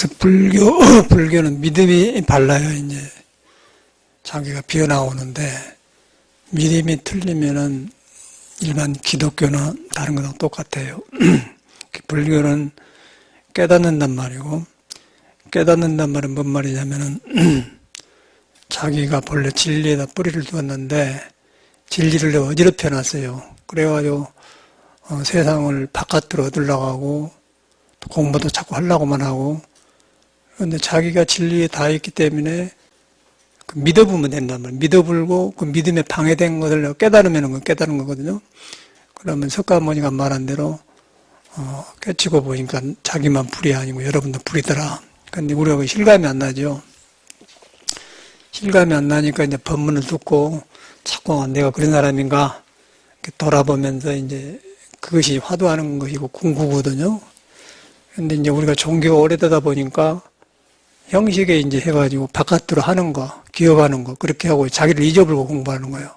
그래서 불교는 믿음이 달라요, 이제. 자기가 비어나오는데, 믿음이 틀리면은 일반 기독교나 다른 거랑 똑같아요. 불교는 깨닫는단 말이고, 깨닫는단 말은 뭔 말이냐면은, 자기가 본래 진리에다 뿌리를 두었는데, 진리를 어지럽혀 놨어요. 그래가지고, 세상을 바깥으로 얻으려고 하고, 공부도 자꾸 하려고만 하고, 그런데 자기가 진리에 다 있기 때문에, 믿어보면 된단 말이에요. 믿어불고, 그 믿음에 방해된 것을 깨달으면 그건 깨달은 거거든요. 그러면 석가모니가 말한 대로, 깨치고 보니까 자기만 불이 아니고 여러분도 불이더라. 근데 우리가 실감이 안 나죠. 실감이 안 나니까 이제 법문을 듣고 자꾸 내가 그런 사람인가 이렇게 돌아보면서 이제 그것이 화두하는 것이고 공부거든요. 근데 이제 우리가 종교가 오래되다 보니까 형식에 이제 해가지고 바깥으로 하는 거, 기억하는 거, 그렇게 하고 자기를 잊어버리고 공부하는 거예요.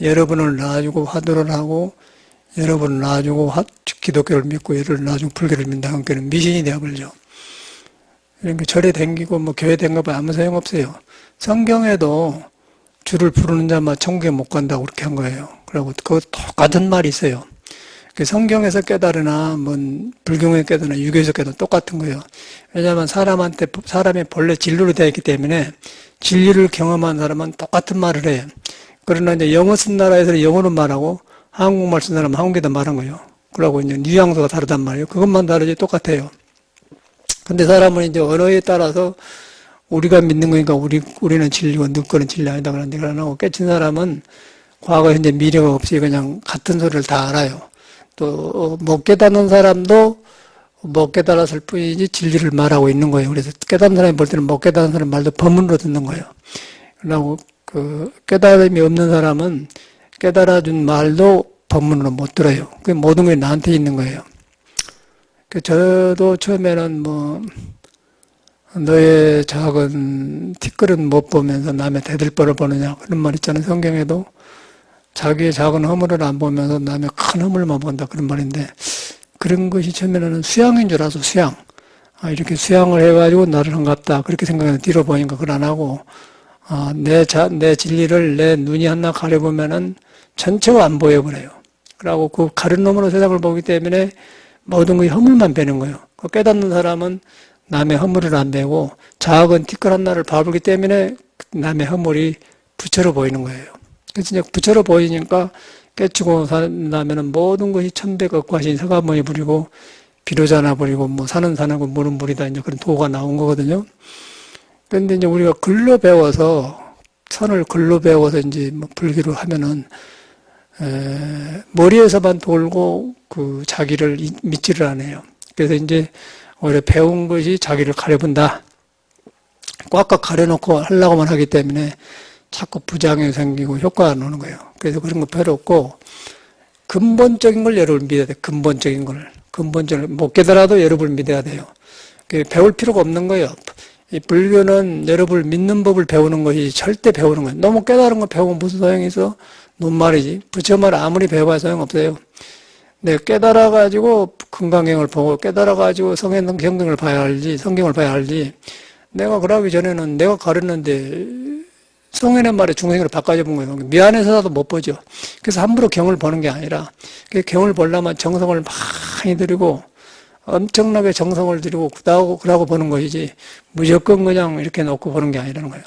여러분을 놔주고 화두를 하고 여러분을 놔주고 기독교를 믿고 여러분을 놔주고 불교를 믿는다는 게 미신이 되어버리죠. 그러니까 절에 댕기고 뭐 교회 댕기고 아무 소용없어요. 성경에도 주를 부르는 자만 천국에 못 간다고 그렇게 한 거예요. 그리고 그 똑같은 말이 있어요. 성경에서 깨달으나 뭐 불경에서 깨달으나 유교에서 깨달으나 똑같은 거예요. 왜냐하면 사람이 본래 진리로 되어 있기 때문에 진리를 경험한 사람은 똑같은 말을 해요. 그러나 이제 영어 쓴 나라에서는 영어로 말하고 한국말 쓴 사람은 한국에다 말한 거예요. 그러고 이제 뉘앙스가 다르단 말이에요. 그것만 다르지 똑같아요. 근데 사람은 이제 언어에 따라서 우리가 믿는 거니까 우리는 진리고 너 거는 진리 아니다 그러는데 그러고 깨친 사람은 과거, 현재, 미래가 없이 그냥 같은 소리를 다 알아요. 또 못 깨닫는 사람도 못 깨달았을 뿐이지 진리를 말하고 있는 거예요. 그래서 깨닫는 사람이 볼 때는 못 깨닫는 사람 말도 법문으로 듣는 거예요. 그리고 그 깨달음이 없는 사람은 깨달아준 말도 법문으로 못 들어요. 그 모든 게 나한테 있는 거예요. 저도 처음에는 뭐 너의 작은 티끌은 못 보면서 남의 대들보를 보느냐 그런 말 있잖아요. 성경에도 자기의 작은 허물을 안 보면서 남의 큰 허물만 본다 그런 말인데 그런 것이 처음에는 수양인 줄 알아서 수양. 이렇게 수양을 해가지고 나를 한갑다 그렇게 생각했는데 뒤로 보니까 그걸 안 하고 내 진리를 내 눈이 하나 가려보면은 전체가 안 보여버려요. 그러고 그 가른 놈으로 세상을 보기 때문에 모든 것이 허물만 배는 거예요. 그 깨닫는 사람은 남의 허물을 안 배고 작은 티끌 하나를 봐보기 때문에 남의 허물이 부처로 보이는 거예요. 그래서 이제 부처로 보이니까 깨치고 산다면은 모든 것이 천백억과신 서가모니 부리고 비로자나 부리고 뭐 사는 거 물은 물이다 이제 그런 도가 나온 거거든요. 그런데 이제 우리가 글로 배워서 선을 글로 배워서 이제 뭐 불기로 하면은 머리에서만 돌고 그 자기를 믿지를 않아요. 그래서 이제 오히려 배운 것이 자기를 가려본다. 꽉꽉 가려놓고 하려고만 하기 때문에 자꾸 부작용이 생기고 효과가 안 오는 거예요. 그래서 그런 거 필요 없고 근본적인 걸 여러분 믿어야 돼요. 근본적인 걸. 못 깨달아도 여러분을 믿어야 돼요. 배울 필요가 없는 거예요. 이 불교는 여러분을 믿는 법을 배우는 것이 절대 배우는 거예요. 너무 깨달은 거 배우면 무슨 소용이 있어? 논말이지. 부처 말 아무리 배워야 소용없어요. 내가 깨달아가지고 금강경을 보고 깨달아가지고 성경을 봐야 알지, 성경을 봐야 알지. 내가 그러기 전에는 내가 가르쳤는데 성인의 말에 중생으로 바꿔줘 본 거예요. 미안해서라도 못 보죠. 그래서 함부로 경을 보는 게 아니라 경을 보려면 정성을 많이 들이고 엄청나게 정성을 들이고 그러고 보는 것이지 무조건 그냥 이렇게 놓고 보는 게 아니라는 거예요.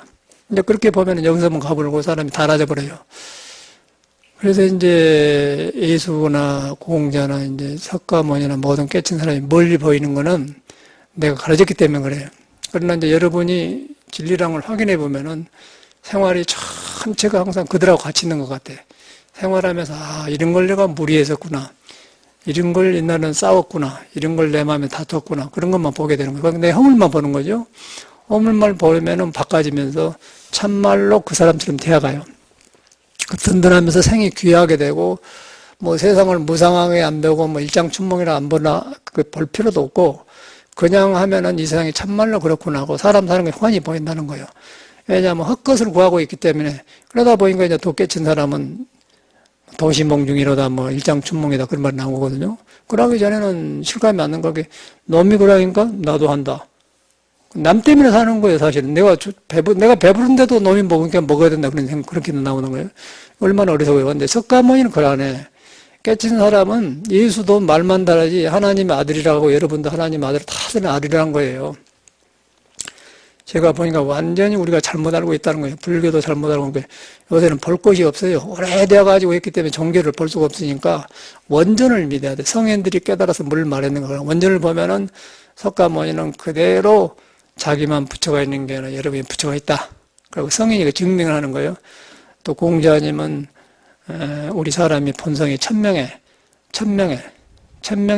근데 그렇게 보면 영성은 가버리고 사람이 달아져 버려요. 그래서 이제 예수나 공자나 이제 석가모니나 모든 깨친 사람이 멀리 보이는 거는 내가 가르쳤기 때문에 그래요. 그러나 이제 여러분이 진리랑을 확인해 보면은 생활이 전체가 항상 그들하고 같이 있는 것 같아. 생활하면서 이런 걸 내가 무리했었구나. 이런 걸 옛날에는 싸웠구나. 이런 걸 내 마음에 다퉜구나. 그런 것만 보게 되는 거예요. 내 허물만 보는 거죠. 허물만 보면은 바꿔지면서 참말로 그 사람처럼 되어가요. 든든하면서 생이 귀하게 되고 뭐 세상을 무상하게 안 보고 뭐 일장춘몽이라 안 보나 볼 필요도 없고 그냥 하면은 이 세상이 참말로 그렇구나 하고 사람 사는 게 훤히 보인다는 거예요. 왜냐하면 헛것을 구하고 있기 때문에 그러다 보니까 이제 도 깨친 사람은 도시몽중이로다 뭐 일장춘몽이다 그런 말이 나오거든요. 그러기 전에는 실감이 안 나는 거게 놈이 그러니까 나도 한다. 남 때문에 사는 거예요, 사실은. 내가 배부른데도 놈이 먹으니까 먹어야 된다, 그런 생각, 그렇게도 나오는 거예요. 얼마나 어리석어요. 근데 석가모니는 그러네. 깨친 사람은 예수도 말만 다르지 하나님의 아들이라고 여러분도 하나님 아들 다들 아들이란 거예요. 제가 보니까 완전히 우리가 잘못 알고 있다는 거예요. 불교도 잘못 알고 있는 거예요. 요새는 볼 것이 없어요. 오래되어가지고 있기 때문에 종교를 볼 수가 없으니까 원전을 믿어야 돼. 성현들이 깨달아서 뭘 말했는가. 원전을 보면은 석가모니는 그대로 자기만 부처가 있는 게 아니라 여러분이 부처가 있다. 그리고 성인이 증명을 하는 거예요. 또 공자님은 우리 사람이 본성이 천명에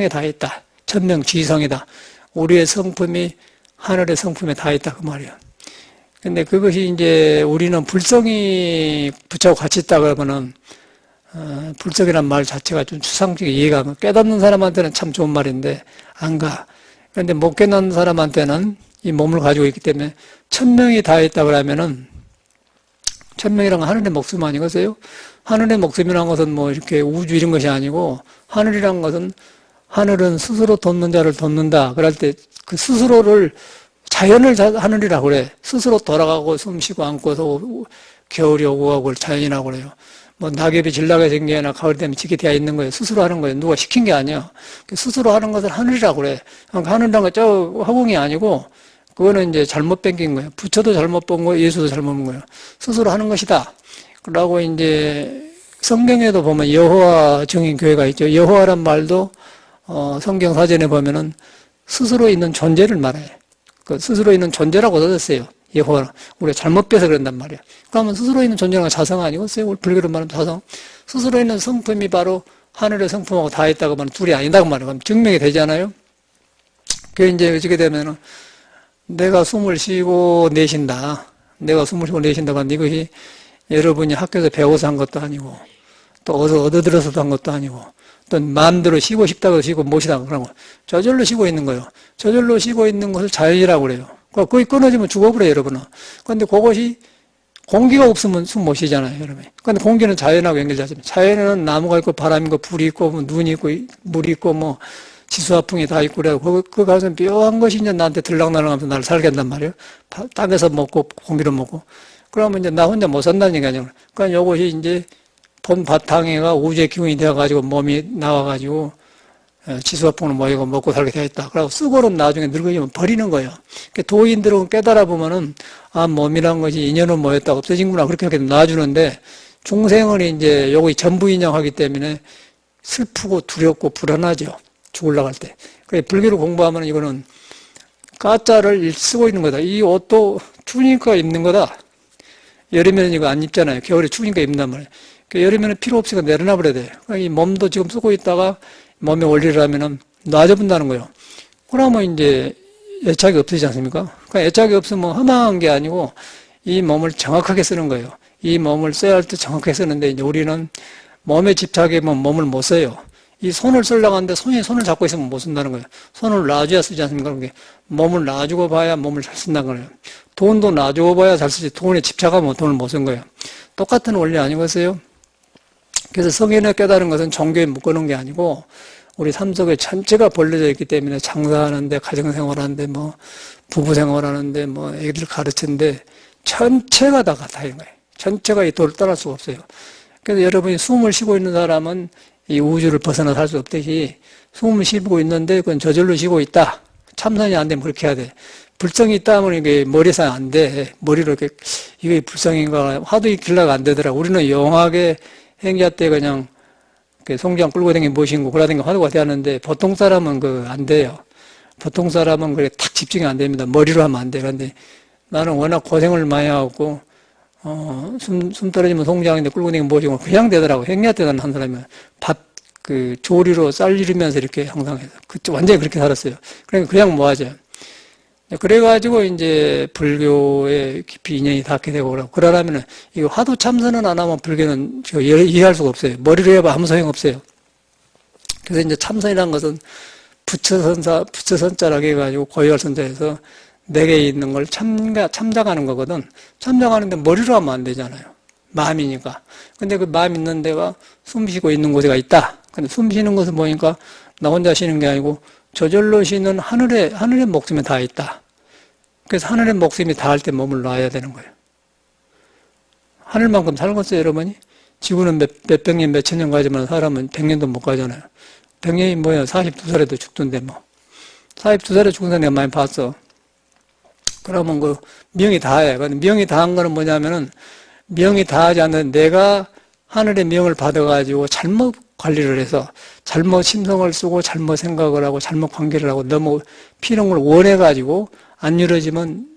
다 있다. 천명지성이다. 우리의 성품이 하늘의 성품에 다 있다 그 말이야. 근데 그것이 이제 우리는 불성이 부처하고 같이 있다 그러면은 불성이란 말 자체가 좀 추상적인 이해가 안 가. 깨닫는 사람한테는 참 좋은 말인데 안 가. 그런데 못 깨닫는 사람한테는 이 몸을 가지고 있기 때문에 천명이 다 있다 그러면은 천명이란 건 하늘의 목숨 아니겠어요? 하늘의 목숨이란 것은 뭐 이렇게 우주 이런 것이 아니고 하늘이란 것은 하늘은 스스로 돋는 자를 돋는다. 그럴 때 그 스스로를 자연을 하늘이라고 그래. 스스로 돌아가고 숨쉬고 안고서 겨울이 오고 가고 자연이라고 그래요. 뭐 낙엽이 질나게 생겨나 가을 되면 지게 되어 있는 거예요. 스스로 하는 거예요. 누가 시킨 게 아니야. 스스로 하는 것은 하늘이라고 그래. 그러니까 하늘이란 건 저 허공이 아니고 그거는 이제 잘못 뺏긴 거예요. 부처도 잘못 본 거예요. 예수도 잘못 본 거예요. 스스로 하는 것이다. 그러고 이제 성경에도 보면 여호와 증인 교회가 있죠. 여호와란 말도 성경 사전에 보면은 스스로 있는 존재를 말해. 그 스스로 있는 존재라고 써졌어요. 여호와. 우리가 잘못 빼서 그런단 말이야. 그러면 스스로 있는 존재가 자성 아니겠어요? 우리 불교로 말하면 자성. 스스로 있는 성품이 바로 하늘의 성품하고 다 있다고 하면 둘이 아니다고 말해요. 그럼 증명이 되잖아요. 그게 이제 어떻게 되면은 내가 숨을 쉬고 내쉰다. 내가 숨을 쉬고 내쉰다고 하는데 이것이 여러분이 학교에서 배워서 한 것도 아니고 또 어디서 얻어들어서도 한 것도 아니고 또 마음대로 쉬고 싶다고 쉬고 못 쉬다고 그런 거. 저절로 쉬고 있는 거예요. 저절로 쉬고 있는 것을 자연이라고 그래요. 거의 끊어지면 죽어버려요, 여러분은. 그런데 그것이 공기가 없으면 숨 못 쉬잖아요, 여러분. 그런데 공기는 자연하고 연결되잖아요. 자연에는 나무가 있고 바람이 있고 불이 있고 뭐 눈이 있고 물이 있고 뭐 지수화풍이 다 있고 그래요. 그 가서 묘한 것이 이제 나한테 들락날락하면서 나를 살게 한단 말이에요. 땅에서 먹고 공기를 먹고. 그러면 이제 나 혼자 못 산다는 얘기 아니에요. 그러니까 이것이 이제 본 바탕에가 우주의 기운이 되어가지고 몸이 나와가지고 지수화풍을 모이고 먹고 살게 되어 있다. 그리고 쓰고는 나중에 늙어지면 버리는 거예요. 도인들은 깨달아 보면은 아 몸이란 것이 인연은 모였다 없어진구나 그렇게 놔주는데 중생은 이제 요거 전부 인정하기 때문에 슬프고 두렵고 불안하죠. 죽으려고 할 때. 그래 불교를 공부하면 이거는 가짜를 쓰고 있는 거다. 이 옷도 추우니까 입는 거다. 여름에는 이거 안 입잖아요. 겨울에 추우니까 입는단 말이에요. 여름에는 필요 없으니까 내려놔 버려야 돼요. 이 몸도 지금 쓰고 있다가 몸의 원리를 하면은 놔줘본다는 거예요. 그러면 이제 애착이 없어지지 않습니까? 그러니까 애착이 없으면 허망한 게 아니고 이 몸을 정확하게 쓰는 거예요. 이 몸을 써야 할 때 정확하게 쓰는데 이제 우리는 몸에 집착하면 몸을 못 써요. 이 손을 쓰려고 하는데 손을 잡고 있으면 못 쓴다는 거예요. 손을 놔줘야 쓰지 않습니까? 그게 몸을 놔주고 봐야 몸을 잘 쓴다는 거예요. 돈도 놔주고 봐야 잘 쓰지. 돈에 집착하면 돈을 못 쓴 거예요. 똑같은 원리 아니겠어요? 그래서 성인을 깨달은 것은 종교에 묶어놓은 게 아니고 우리 삶 속에 전체가 벌려져 있기 때문에 장사하는데 가정생활하는데 뭐 부부생활하는데 뭐 애들 가르치는데 전체가 다 같아인 거예요. 전체가 이 도를 떠날 수가 없어요. 그래서 여러분이 숨을 쉬고 있는 사람은 이 우주를 벗어나 살 수 없듯이 숨을 쉬고 있는데 그건 저절로 쉬고 있다. 참선이 안 되면 그렇게 해야 돼. 불성이 있다면 이게 머리에서 안 돼. 머리로 이렇게 이게 불성인가 화두 길러가 안 되더라. 우리는 영하게 행자 때 그냥 송장 끌고 다니는 모시고 그러다니까 화두가 되었는데 보통 사람은 안 돼요. 보통 사람은 그게 탁 집중이 안 됩니다. 머리로 하면 안 돼. 그런데 나는 워낙 고생을 많이 하고 숨 떨어지면 송장인데 끌고 다니는 모시고 그냥 되더라고. 행자 때 나는 한 사람이 조리로 쌀 이르면서 이렇게 항상 해서 완전히 그렇게 살았어요. 그러니까 그냥 뭐 하죠. 그래가지고 이제 불교에 깊이 인연이 닿게 되고 그러려면은 이거 화두 참선은 안 하면 불교는 이해할 수가 없어요. 머리로 해봐 아무 소용 없어요. 그래서 이제 참선이라는 것은 부처선자라고 해가지고 고열선자에서 내게 있는 걸 참작하는 거거든. 참작하는데 머리로 하면 안 되잖아요. 마음이니까. 근데 그 마음 있는 데가 숨 쉬고 있는 곳에가 있다. 근데 숨 쉬는 것은 보니까 나 혼자 쉬는 게 아니고 저절로 쉬는 하늘의 목숨에 다 있다. 그래서 하늘의 목숨이 닿을 때 몸을 놔야 되는 거예요. 하늘만큼 살겠어요, 여러분이? 지구는 몇 백년, 몇 천년 가지만 사람은 100년도 못 가잖아요. 100년이 뭐야, 42살에도 죽던데 뭐. 42살에 죽은 사람 내가 많이 봤어. 그러면 그 명이 다해. 근데 명이 다한 거는 뭐냐면은 명이 다하지 않는 내가 하늘의 명을 받아가지고 잘못 관리를 해서 잘못 심성을 쓰고 잘못 생각을 하고 잘못 관계를 하고 너무 필요한 걸 원해가지고 안 이루어지면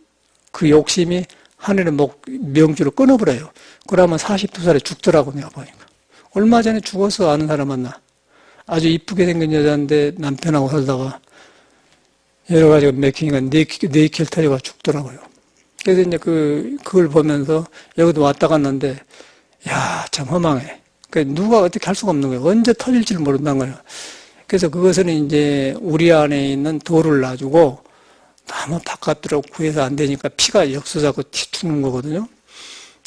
그 욕심이 하늘의 명줄을 끊어버려요. 그러면 42살에 죽더라고 내가 보니까. 얼마 전에 죽어서 아는 사람 만나. 아주 이쁘게 생긴 여자인데 남편하고 살다가 여러 가지가 맥히니까 뇌길 터져가 죽더라고요. 그래서 이제 그걸 보면서 여기도 왔다 갔는데, 야, 참 허망해. 누가 어떻게 할 수가 없는 거예요. 언제 터질지를 모른다는 거예요. 그래서 그것은 이제 우리 안에 있는 돌을 놔주고, 너무 바깥으로 구해서 안 되니까 피가 역수자고 죽는 거거든요.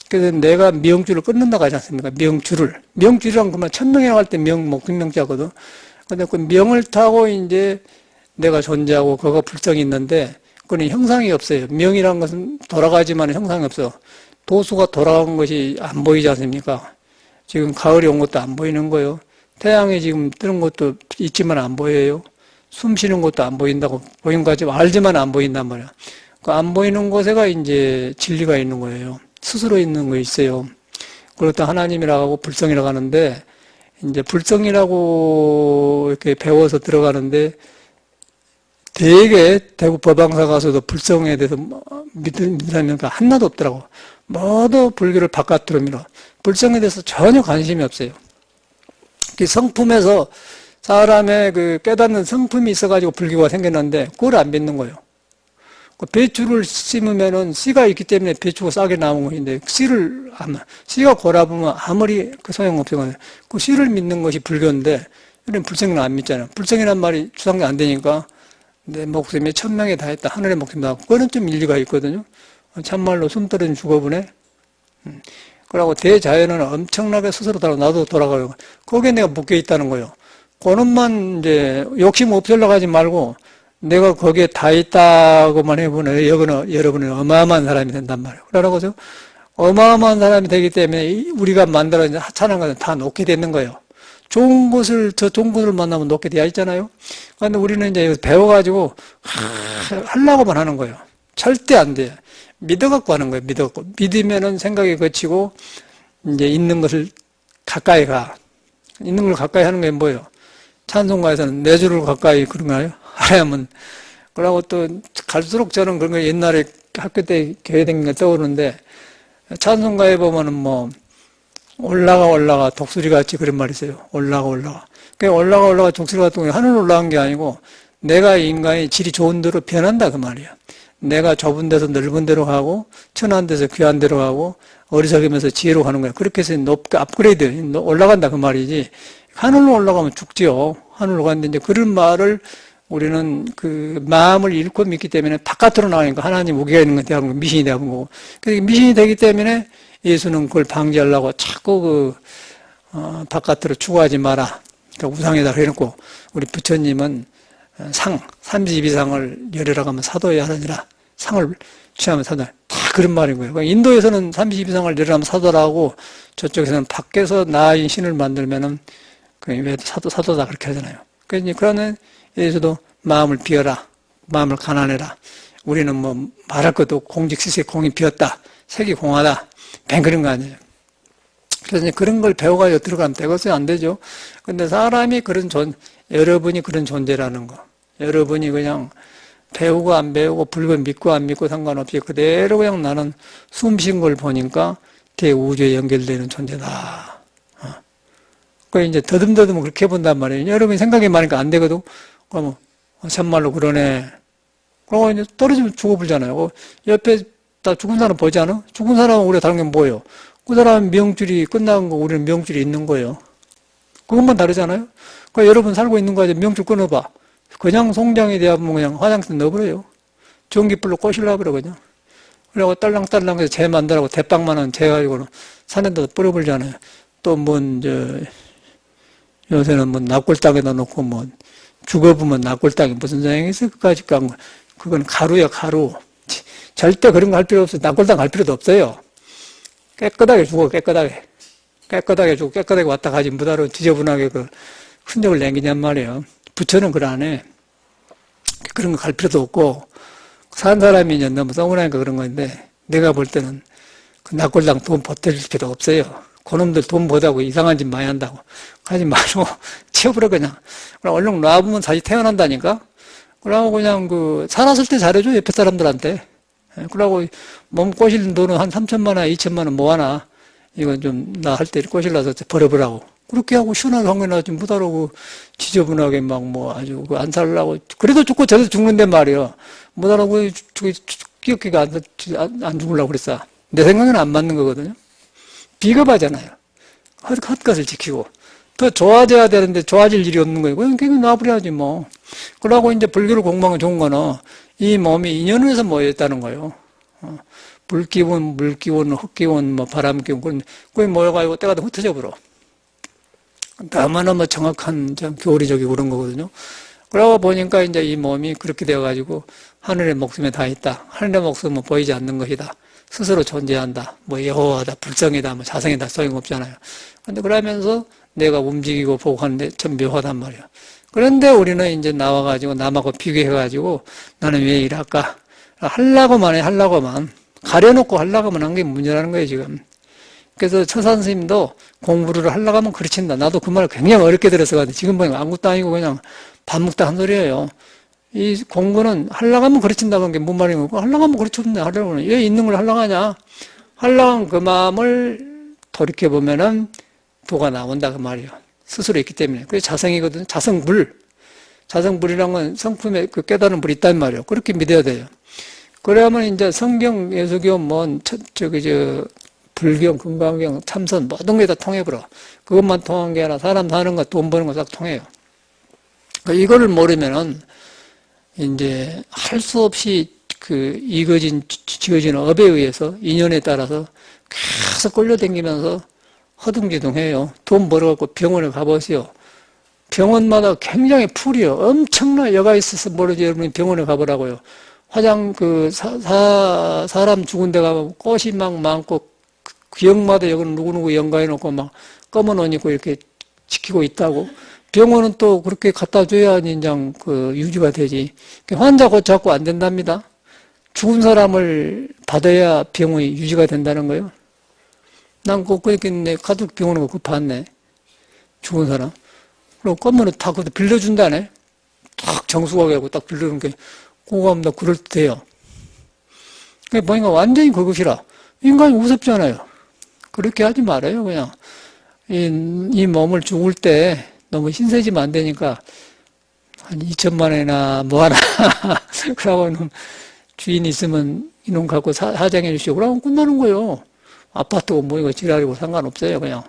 그래서 내가 명줄을 끊는다고 하지 않습니까? 명줄을. 명줄이란 그만 천명이라고 할 때 목명자거든. 근데 그 명을 타고 이제 내가 존재하고 그거 불성이 있는데, 그건 형상이 없어요. 명이라는 것은 돌아가지만 형상이 없어. 도수가 돌아간 것이 안 보이지 않습니까? 지금 가을이 온 것도 안 보이는 거예요. 태양이 지금 뜨는 것도 있지만 안 보여요. 숨 쉬는 것도 안 보인다고, 보인 거 같지만 알지만 안 보인단 말이야. 그 안 보이는 곳에가 이제 진리가 있는 거예요. 스스로 있는 거 있어요. 그렇다 하나님이라고 하고 불성이라고 하는데, 이제 불성이라고 이렇게 배워서 들어가는데, 되게 대구 법왕사 가서도 불성에 대해서 믿으면 하나도 없더라고. 모두 불교를 바깥으로 밀어. 불성에 대해서 전혀 관심이 없어요. 그 성품에서 사람의 그 깨닫는 성품이 있어가지고 불교가 생겼는데, 그걸 안 믿는 거예요. 배추를 심으면은 씨가 있기 때문에 배추가 싸게 나온 것인데, 씨가 골아보면 아무리 그 소용없어요. 그 씨를 믿는 것이 불교인데, 이런 불성은 안 믿잖아요. 불성이란 말이 주장이 안 되니까, 내 목숨이 천명에 다했다. 하늘의 목숨이 다. 그거는 좀 일리가 있거든요. 참말로 숨 떨어진 죽어보네. 그러고 대자연은 엄청나게 스스로 돌아가고 나도 돌아가고 거기에 내가 묶여 있다는 거예요. 그놈만 이제 욕심 없애려고 하지 말고 내가 거기에 다 있다고만 해보면 여러분은 어마어마한 사람이 된단 말이에요. 그러고서 어마어마한 사람이 되기 때문에 우리가 만들어진 하찮은 것은 다 놓게 되는 거예요. 좋은 곳을 만나면 놓게 되어 있잖아요. 그런데 우리는 이제 배워가지고, 하려고만 하는 거예요. 절대 안 돼. 믿어갖고 하는 거예요, 믿어갖고. 믿으면은 생각이 거치고, 이제 있는 것을 가까이 가. 있는 걸 가까이 하는 게 뭐예요? 찬송가에서는 내 주를 가까이 그런가요? 하야면. 그러고 또 갈수록 저는 그런 거 옛날에 학교 때 교회 다닌 게 떠오르는데, 찬송가에 보면은 뭐, 올라가 독수리 같이 그런 말이 있어요. 올라가. 그 올라가 독수리 같은 게 하늘 올라간 게 아니고 내가 인간이 질이 좋은 대로 변한다 그 말이야. 내가 좁은 데서 넓은 데로 가고 천한 데서 귀한 데로 가고 어리석으면서 지혜로 가는 거야. 그렇게 해서 높게 업그레이드 올라간다 그 말이지. 하늘로 올라가면 죽지요. 하늘로 가는데 이제 그런 말을 우리는 그 마음을 잃고 믿기 때문에 바깥으로 나가니까 하나님 우기가 있는 건 대한 미신이 되는 거고. 그래서 미신이 되기 때문에 예수는 그걸 방지하려고 자꾸 바깥으로 추구하지 마라. 그러니까 우상에다 해놓고, 우리 부처님은 32상을 열으라고 하면 사도해야 하느니라. 상을 취하면 사도. 다 그런 말인 거예요. 그러니까 인도에서는 32상을 열으라면 사도라고, 저쪽에서는 밖에서 나인 신을 만들면은, 왜 사도다 그렇게 하잖아요. 그러면 예수도 마음을 비워라. 마음을 가난해라. 우리는 뭐 말할 것도 공직시세 공이 비었다. 색이 공하다. 그런 거 아니에요. 그래서 이제 그런 걸 배워가지고 들어가면 되겠어요? 안 되죠? 근데 사람이 여러분이 그런 존재라는 거. 여러분이 그냥 배우고 안 배우고, 불교 믿고 안 믿고 상관없이 그대로 그냥 나는 숨 쉰 걸 보니까 대우주에 연결되는 존재다. 그 이제 더듬더듬 그렇게 본단 말이에요. 여러분이 생각이 많으니까 안 되거든? 그러면, 참말로 그러네. 그러고 이제 떨어지면 죽어버리잖아요. 옆에 다 죽은 사람 보지 않아? 죽은 사람은 우리가 다른 게 뭐예요? 그 사람은 명줄이 끝난 거, 우리는 명줄이 있는 거예요. 그것만 다르잖아요? 그러니까 여러분 살고 있는 거에 명줄 끊어봐. 그냥 송장이 되어보면 그냥 화장실 넣어버려요. 전기불로 꼬실라 그래, 그냥. 그래고 딸랑딸랑 해서 재 만들라고 대빵만한 재 가지고는 산에다 뿌려버리잖아요. 또 요새는 납골당에다 놓고 죽어보면 납골당이 무슨 소용이 있어? 그건 가루야, 가루. 절대 그런 거 할 필요 없어요. 낙골당 갈 필요도 없어요. 깨끗하게 죽어, 깨끗하게. 깨끗하게 죽고 깨끗하게 왔다 가지. 무다로 지저분하게 그 흔적을 남기냔 말이에요. 부처는 그걸 안 해. 그런 거 갈 필요도 없고, 산 사람이 이제 너무 썩으니까 그런 건데, 내가 볼 때는 그 낙골당 돈 보탤 필요 없어요. 그놈들 돈 보다고 이상한 짓 많이 한다고. 하지 말고, 치워버려, 그냥. 그럼 얼른 놔보면 다시 태어난다니까? 그러고 그냥 살았을 때 잘해줘, 옆에 사람들한테. 그러고 몸 꼬실 돈은 한 3천만 원, 2천만 원 모아놔. 이건 좀, 나 할 때 꼬실라서 버려보라고. 그렇게 하고 시원하게 한게 나지, 무다로 지저분하게 아주 안 살라고. 그래도 죽고 저도 죽는데 말이야. 무다로 끼역끼가 안 죽으려고 그랬어. 내 생각에는 안 맞는 거거든요. 비겁하잖아요. 헛것을 지키고. 더 좋아져야 되는데 좋아질 일이 없는 거예요. 그냥 놔버려야지 뭐. 그러고 이제 불교를 공부하면 좋은 거는 이 몸이 인연에서 모여있다는 거예요. 불기운, 물기운, 흙기운, 바람기운, 그게 모여가지고 때가 다 흩어져 버려. 너무나 정확한 교리적이고 그런 거거든요. 그러고 보니까 이제 이 몸이 그렇게 되어가지고 하늘의 목숨에 다 있다. 하늘의 목숨은 보이지 않는 것이다. 스스로 존재한다. 여호와다, 불성이다, 자성이다, 소용없잖아요. 근데 그러면서 내가 움직이고 보고 하는데 참 묘하단 말이야. 그런데 우리는 이제 나와가지고 남하고 비교해가지고 나는 왜 일할까? 하려고만 해, 하려고만. 가려놓고 하려고만 한 게 문제라는 거예요, 지금. 그래서 처산 스님도 공부를 하려고 하면 그르친다. 나도 그 말을 굉장히 어렵게 들어서 가는데 지금 보니까 아무것도 아니고 그냥 밥 먹다 한 소리예요. 이 공부는 하려고 하면 그르친다는 게 뭔 말인 거고, 하려고 하면 그르쳤네, 하려고는. 왜 있는 걸 하려고 하냐? 하려고 한 그 마음을 돌이켜보면은 도가 나온다, 그 말이에요. 스스로 있기 때문에. 그게 자성이거든요. 자성불. 자성불이란 건 성품에 그 깨달은 불이 있단 말이에요. 그렇게 믿어야 돼요. 그러면 이제 성경, 예수교, 불경, 금강경, 참선, 모든 게 다 통해버려. 그것만 통한 게 아니라 사람 사는 거, 돈 버는 거 딱 통해요. 그러니까 이거를 모르면은 이제 할 수 없이 지어진 업에 의해서 인연에 따라서 계속 끌려다니면서 허둥지둥해요. 돈 벌어갖고 병원에 가보세요. 병원마다 굉장히 풀이요. 엄청나 여가 있어서 모르지 여러분이 병원에 가보라고요. 사람 죽은 데 가면 꽃이 막 많고 기역마다 여기는 누구누구 연가해놓고 막 검은 옷 입고 이렇게 지키고 있다고. 병원은 또 그렇게 갖다 줘야 인장 유지가 되지. 환자 곧 잡고 안 된답니다. 죽은 사람을 받아야 병원이 유지가 된다는 거예요. 난 그렇게 내 가족 병원에 그거 봤네. 죽은 사람. 그리고 검은 옷 다 그것도 빌려준다네. 딱 정수하게 하고 딱 빌려주는 게 그거 하면 나 그럴듯해요. 그러니까 보니까 완전히 그것이라. 인간이 우습잖아요. 그렇게 하지 말아요, 그냥. 이 몸을 죽을 때 너무 신세지면 안 되니까 한 2천만 원이나 뭐 하나 그러고는 주인 있으면 이놈 갖고 사장해 주시고 그러면 끝나는 거예요. 아파트고 뭐 이거 지랄이고 상관없어요, 그냥.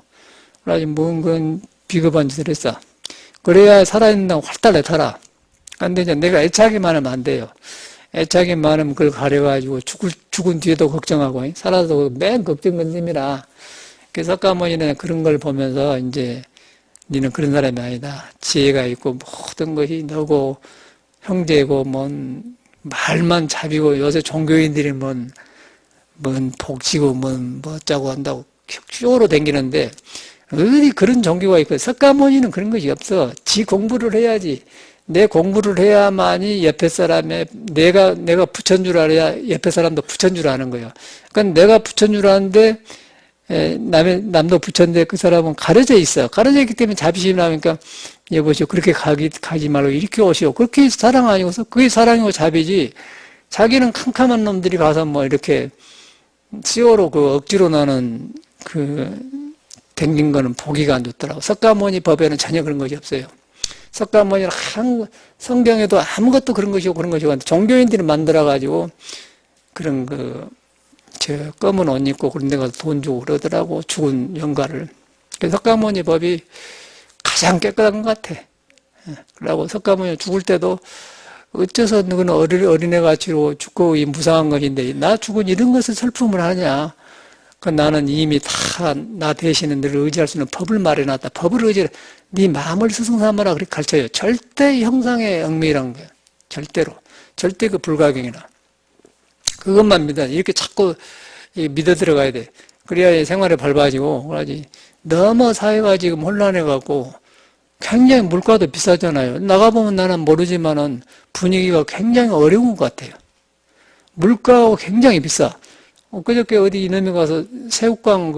그래가지고 뭔 비겁한 짓을 했어. 그래야 살아있는다고 활달해 살아. 근데 이제 내가 애착이 많으면 안 돼요. 애착이 많으면 그걸 가려가지고 죽은 뒤에도 걱정하고 살아도 맨 걱정은 님이라. 그래서 석가모니는 그런 걸 보면서 이제 니는 그런 사람이 아니다. 지혜가 있고 모든 것이 너고 형제고 말만 잡이고 요새 종교인들이 뭔 복지고 뭐 어쩌고 한다고 격주로 댕기는데 어디 그런 종교가 있고 석가모니는 그런 것이 없어. 지 공부를 해야지. 내 공부를 해야만이 옆에 사람의 내가 부처인 줄 알아야 옆에 사람도 부처인 줄 아는 거예요. 그러니까 내가 부처인 줄 아는데 남도 부처인데 그 사람은 가려져 있어요. 가려져 있기 때문에 자비심이 나오니까 여보시오 그렇게 가지 말고 이렇게 오시오. 그렇게 사랑 아니고서 그게 사랑이고 자비지. 자기는 캄캄한 놈들이 가서 이렇게 시오로 억지로 나는 댕긴 거는 보기가 안 좋더라고. 석가모니 법에는 전혀 그런 것이 없어요. 석가모니는 성경에도 아무것도 그런 것이고 그런 것이고 종교인들이 만들어가지고 그런 검은 옷 입고 그런 데 가서 돈 주고 그러더라고. 죽은 영가를. 그래서 석가모니 법이 가장 깨끗한 것 같아. 그러고 석가모니 죽을 때도 어째서 너는 어린애같이 죽고 무상한 것인데 나 죽은 이런 것을 슬픔을 하냐. 나는 이미 다 나 대신에 너를 의지할 수 있는 법을 마련했다. 법을 의지해 네 마음을 스승삼아라 그렇게 가르쳐요. 절대 형상의 얽매이란 거예요. 절대로. 절대 불가경이라. 그것만 믿어. 이렇게 자꾸 믿어 들어가야 돼. 그래야 생활에 발빠지고, 그러지. 너무 사회가 지금 혼란해갖고, 굉장히 물가도 비싸잖아요. 나가보면 나는 모르지만은 분위기가 굉장히 어려운 것 같아요. 물가가 굉장히 비싸. 그저께 어디 이놈에 가서 새우깡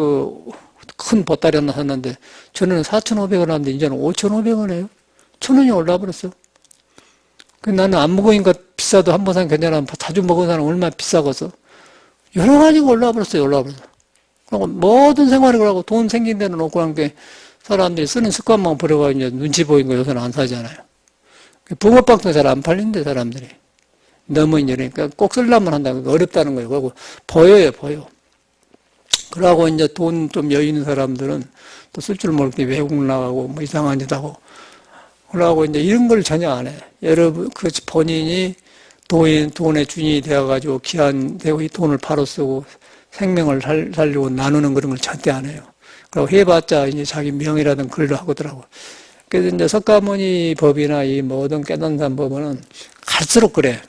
큰 보따리 하나 샀는데, 저는 4,500원 하는데, 이제는 5,500원이에요. 1,000원이 올라버렸어. 나는 안 먹으니까 비싸도 한 번 사면 괜찮아. 자주 먹은 사람은 얼마나 비싸겠어. 여러 가지가 올라버렸어요, 올라버렸어. 그리고 모든 생활을 그러고 돈 생긴 데는 없고 한 게 사람들이 쓰는 습관만 버려가지고 이제 눈치 보이는 거 요새는 안 사잖아요. 붕어빵도 잘 안 팔린대, 사람들이. 너무 이제 그러니까 꼭 쓰려면 한다고 어렵다는 거예요. 그리고 보여요, 보여. 그러고 이제 돈 좀 여유 있는 사람들은 또 쓸 줄 모르게 외국 나가고 뭐 이상한 짓 하고 그러고 이제 이런 걸 전혀 안 해. 여러분, 본인이 돈의 주인이 되어가지고 기한되고 이 돈을 바로 쓰고 생명을 살려고 나누는 그런 걸 절대 안 해요. 그리고 해봤자 이제 자기 명이라든 글로 하고더라고. 그래서 이제 석가모니 법이나 이 모든 깨달은 법은 갈수록 그래.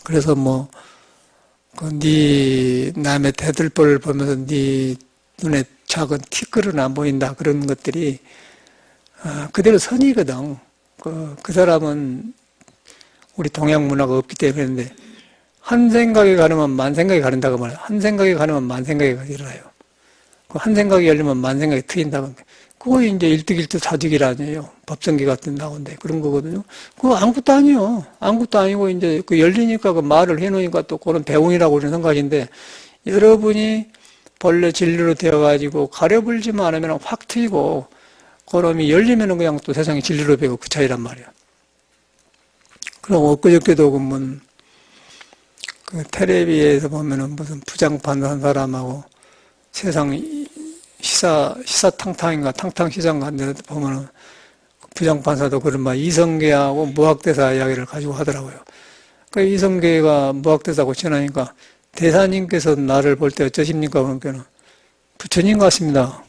그래서 뭐, 네 남의 대들보를 보면서 네 눈에 작은 티끌은 안 보인다. 그런 것들이 그대로 선이거든. 그 사람은 우리 동양 문화가 없기 때문에 한 생각이 가르면 만 생각이 가른다고 말해요. 한 생각이 가르면 만 생각이 일어나요. 한 생각이 열리면 만 생각이 트인다고. 그거 이제 일득일득 사직일 아니에요. 법성기 같은 나오는데 그런 거거든요. 그거 아무것도 아니요. 아무것도 아니고 이제 그 열리니까 그 말을 해놓으니까 또 그런 배운이라고 그런 생각인데 여러분이 본래 진리로 되어가지고 가려불지만 않으면 확 트이고 그럼이 열리면은 그냥 또 세상이 진리로 배고 그 차이란 말이야. 그럼 엊그저께도 그 텔레비에서 보면은 무슨 부장판 한 사람하고 세상 시사탕탕인가 탕탕시장 간 데 보면은 부장판사도 그런 말 이성계하고 무학대사 이야기를 가지고 하더라고요. 그 이성계가 무학대사고 지나니까 대사님께서 나를 볼 때 어쩌십니까? 그러니까 부처님 같습니다.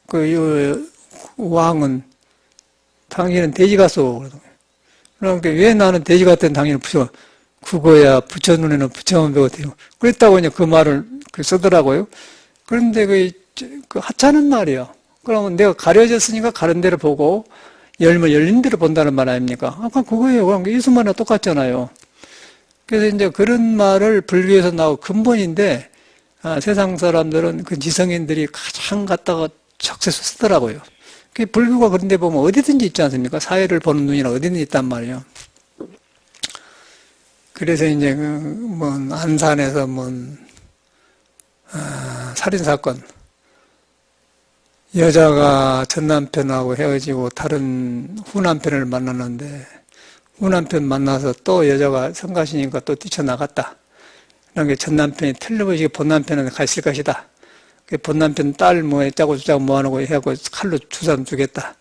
그 왕은 당신은 돼지 같소. 그러니까 왜 나는 돼지 같은 당신은 부처 그거야 부처 눈에는 부처만 배웠대요. 그랬다고 이제 그 말을 쓰더라고요. 그런데 그 하찮은 말이야. 그러면 내가 가려졌으니까 가른 대로 보고 열면 열린 대로 본다는 말 아닙니까? 아까 그거예요. 그럼 이수만이랑 똑같잖아요. 그래서 이제 그런 말을 불교에서 나온 근본인데 세상 사람들은 그 지성인들이 가장 갖다가 적세서 쓰더라고요. 불교가 그런 데 보면 어디든지 있지 않습니까? 사회를 보는 눈이나 어디든지 있단 말이에요. 그래서 이제 안산에서 살인사건. 여자가 전 남편하고 헤어지고 다른 후남편을 만났는데 후남편 만나서 또 여자가 성가시니까 또 뛰쳐나갔다. 그런 게 전 남편이 틀림없이 본 남편은 갔을 것이다. 본 남편 딸 짜고 주자고 뭐하고 해갖고 칼로 주사 주겠다.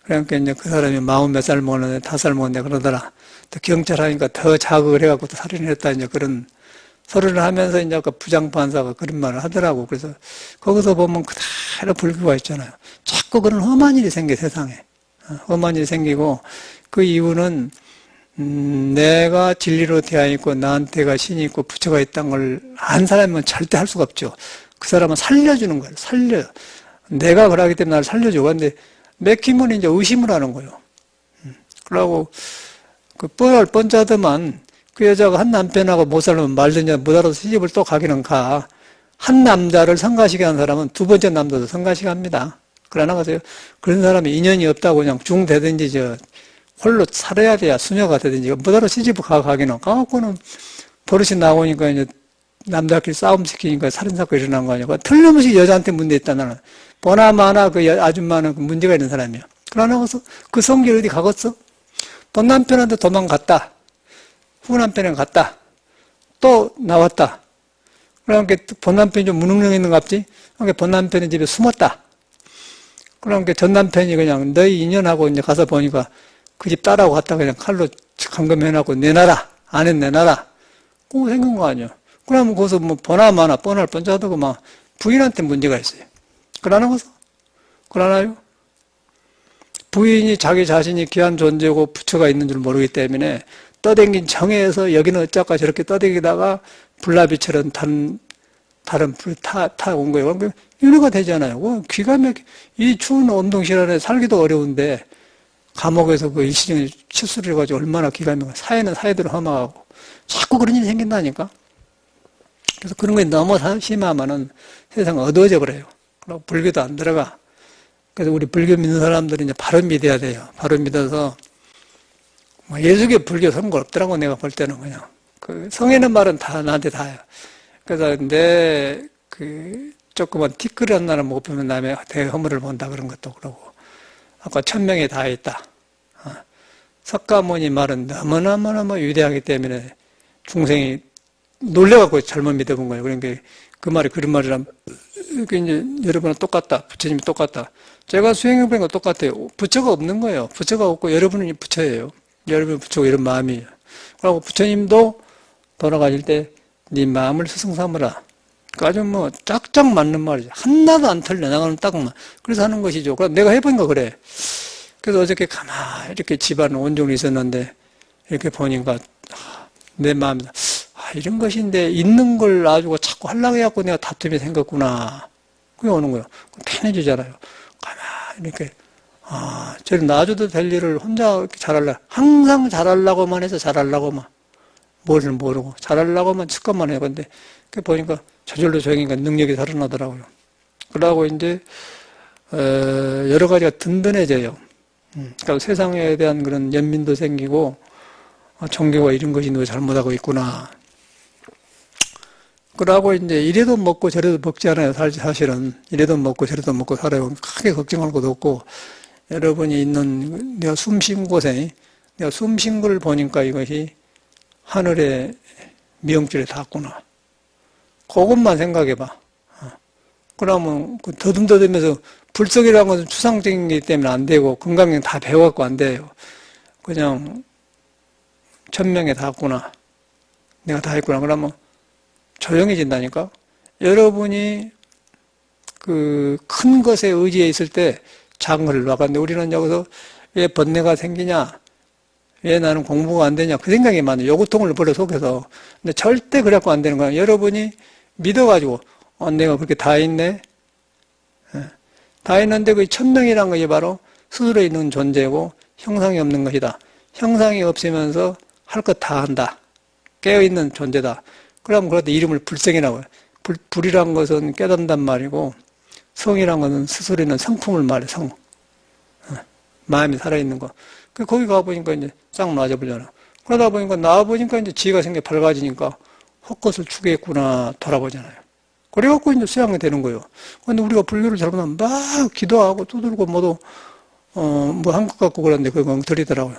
그러니까 이제 그 사람이 40몇 살 먹었는데 5살 먹었는데 그러더라. 또 경찰 하니까 더 자극을 해갖고 또 살인을 했다. 이제 그런 소리를 하면서 이제 아까 부장판사가 그런 말을 하더라고. 그래서 거기서 보면 그대로 불교가 있잖아요. 자꾸 그런 험한 일이 생겨, 세상에. 험한 일이 생기고 그 이유는 내가 진리로 되어 있고 나한테가 신이 있고 부처가 있다는 걸 안 사람은 절대 할 수가 없죠. 그 사람은 살려주는 거예요. 내가 그러기 때문에 나를 살려줘. 근데 맥힘은 이제 의심을 하는 거예요. 그러고 그 뻔할 뻔자더만 그 여자가 한 남편하고 못 살면 말든지 못 알아서 시집을 또 가기는 가. 한 남자를 성가시게 한 사람은 두 번째 남자도 성가시게 합니다. 그러나 가세요. 그런 사람이 인연이 없다고 그냥 중되든지 홀로 살아야 돼야 수녀가 되든지 못 알아서 시집을 가기는 가갖고는 버릇이 나오니까 이제 남자끼리 싸움 시키니까 살인사건이 일어난 거 아니야. 틀림없이 여자한테 문제 있다, 나는. 보나마나 그 아줌마는 문제가 있는 사람이야. 그러나 그 성길 어디 가겠어? 본 남편한테 도망갔다. 후 남편은 갔다. 또 나왔다. 그러니까 본 남편이 좀 무능력 있는 것 같지? 그러니까 본 남편이 집에 숨었다. 그러니까 전 남편이 그냥 너희 인연하고 이제 가서 보니까 그 집 딸하고 갔다 그냥 칼로 감금해놓고 내놔라. 안에 내놔라. 그거 생긴 거 아니야. 그러면 거기서 보나마나 뻔할 뻔자하다고 막 부인한테 문제가 있어요. 그러나 그러나요? 부인이 자기 자신이 귀한 존재고 부처가 있는 줄 모르기 때문에 떠댕긴 정에서 여기는 어쩌까 저렇게 떠댕기다가 불나비처럼 다른 불 타온 거예요. 윤회가 되잖아요. 귀가 막혀. 이 추운 온동 시간에 살기도 어려운데 감옥에서 그 일시정에 치수를 해가지고 얼마나 기가 막혀. 사회는 사회대로 험하고 자꾸 그런 일이 생긴다니까. 그래서 그런 게 너무 심하면은 세상 어두워져 버려요. 그리고 불교도 안 들어가. 그래서 우리 불교 믿는 사람들이 이제 바로 믿어야 돼요. 바로 믿어서 뭐 예수교 불교 상관없더라고 내가 볼 때는 그냥. 그 성에는 말은 다 나한테 다요. 그래서 내 그 조그만 티끌 하나를 못 보면 남의 대허물을 본다 그런 것도 그러고 아까 1000명이 다 있다. 석가모니 말은 너무너무너무 위대하기 때문에 중생이 놀래갖고 잘못 믿어본 거예요. 그러니까 그 말이 그런 말이란 이제 여러분은 똑같다. 부처님이 똑같다. 제가 수행해보니까 똑같아요. 부처가 없는 거예요. 부처가 없고 여러분은 부처예요. 여러분은 부처고 이런 마음이에요. 그리고 부처님도 돌아가실 때 네 마음을 스승 삼으라. 그 아주 뭐 짝짝 맞는 말이죠. 하나도 안 틀려. 나가는 딱만. 그래서 하는 것이죠. 그럼 내가 해보니까 그래. 그래서 어저께 가만히 이렇게 집안 온종일 있었는데 이렇게 보니까 내 마음이 이런 것인데 있는 걸 놔주고 자꾸 하려고 해갖고 내가 다툼이 생겼구나. 그게 오는 거예요. 편해지잖아요. 가만히 이렇게 저를 놔줘도 될 일을 혼자 이렇게 잘하려고 항상 잘하려고만 해서 잘하려고만 뭐를 모르고 잘하려고만 습관만 해요. 근데 그 보니까 저절로 조용히니까 능력이 살아나더라고요. 그러고 이제 여러 가지가 든든해져요. 그러니까 세상에 대한 그런 연민도 생기고 종교가 이런 것이 너 잘못하고 있구나. 그러고 이제 이래도 먹고 저래도 먹지 않아요. 사실은 이래도 먹고 저래도 먹고 살아요. 크게 걱정할 것도 없고 여러분이 있는 내가 숨 쉰 곳에 내가 숨 쉰 걸 보니까 이것이 하늘의 미용줄에 닿았구나. 그것만 생각해봐. 그러면 그 더듬더듬해서 불석이라는 것은 추상적인 게 때문에 안 되고 건강경 다 배워갖고 안 돼요. 그냥 1000명에 닿았구나. 내가 다 했구나. 그러면 조용해진다니까. 여러분이 그 큰 것에 의지해 있을 때 작은 것을 놔갔는데 우리는 여기서 왜 번뇌가 생기냐? 왜 나는 공부가 안 되냐? 그 생각이 많아요. 요구통을 벌여 속에서. 근데 절대 그래갖고 안 되는 거예요. 여러분이 믿어가지고 내가 그렇게 다 있네. 다 있는데 그 1000명이라는 것이 바로 스스로 있는 존재고 형상이 없는 것이다. 형상이 없으면서 할 것 다 한다. 깨어있는 존재다. 그러면 그럴 때 이름을 불성이라고 해요. 불이란 것은 깨닫는단 말이고 성이란 것은 스스로 있는 성품을 말해. 성. 마음이 살아있는 거. 거기 가보니까 이제 싹 놔져버려라. 그러다 보니까 나와보니까 이제 지혜가 생겨 밝아지니까 헛것을 추구했구나 돌아보잖아요. 그래갖고 이제 수양이 되는 거예요. 근데 우리가 불교를 잘못하면 막 기도하고 두들고 뭐도, 뭐 한 것 같고 그러는데 그거 엉터리더라고요.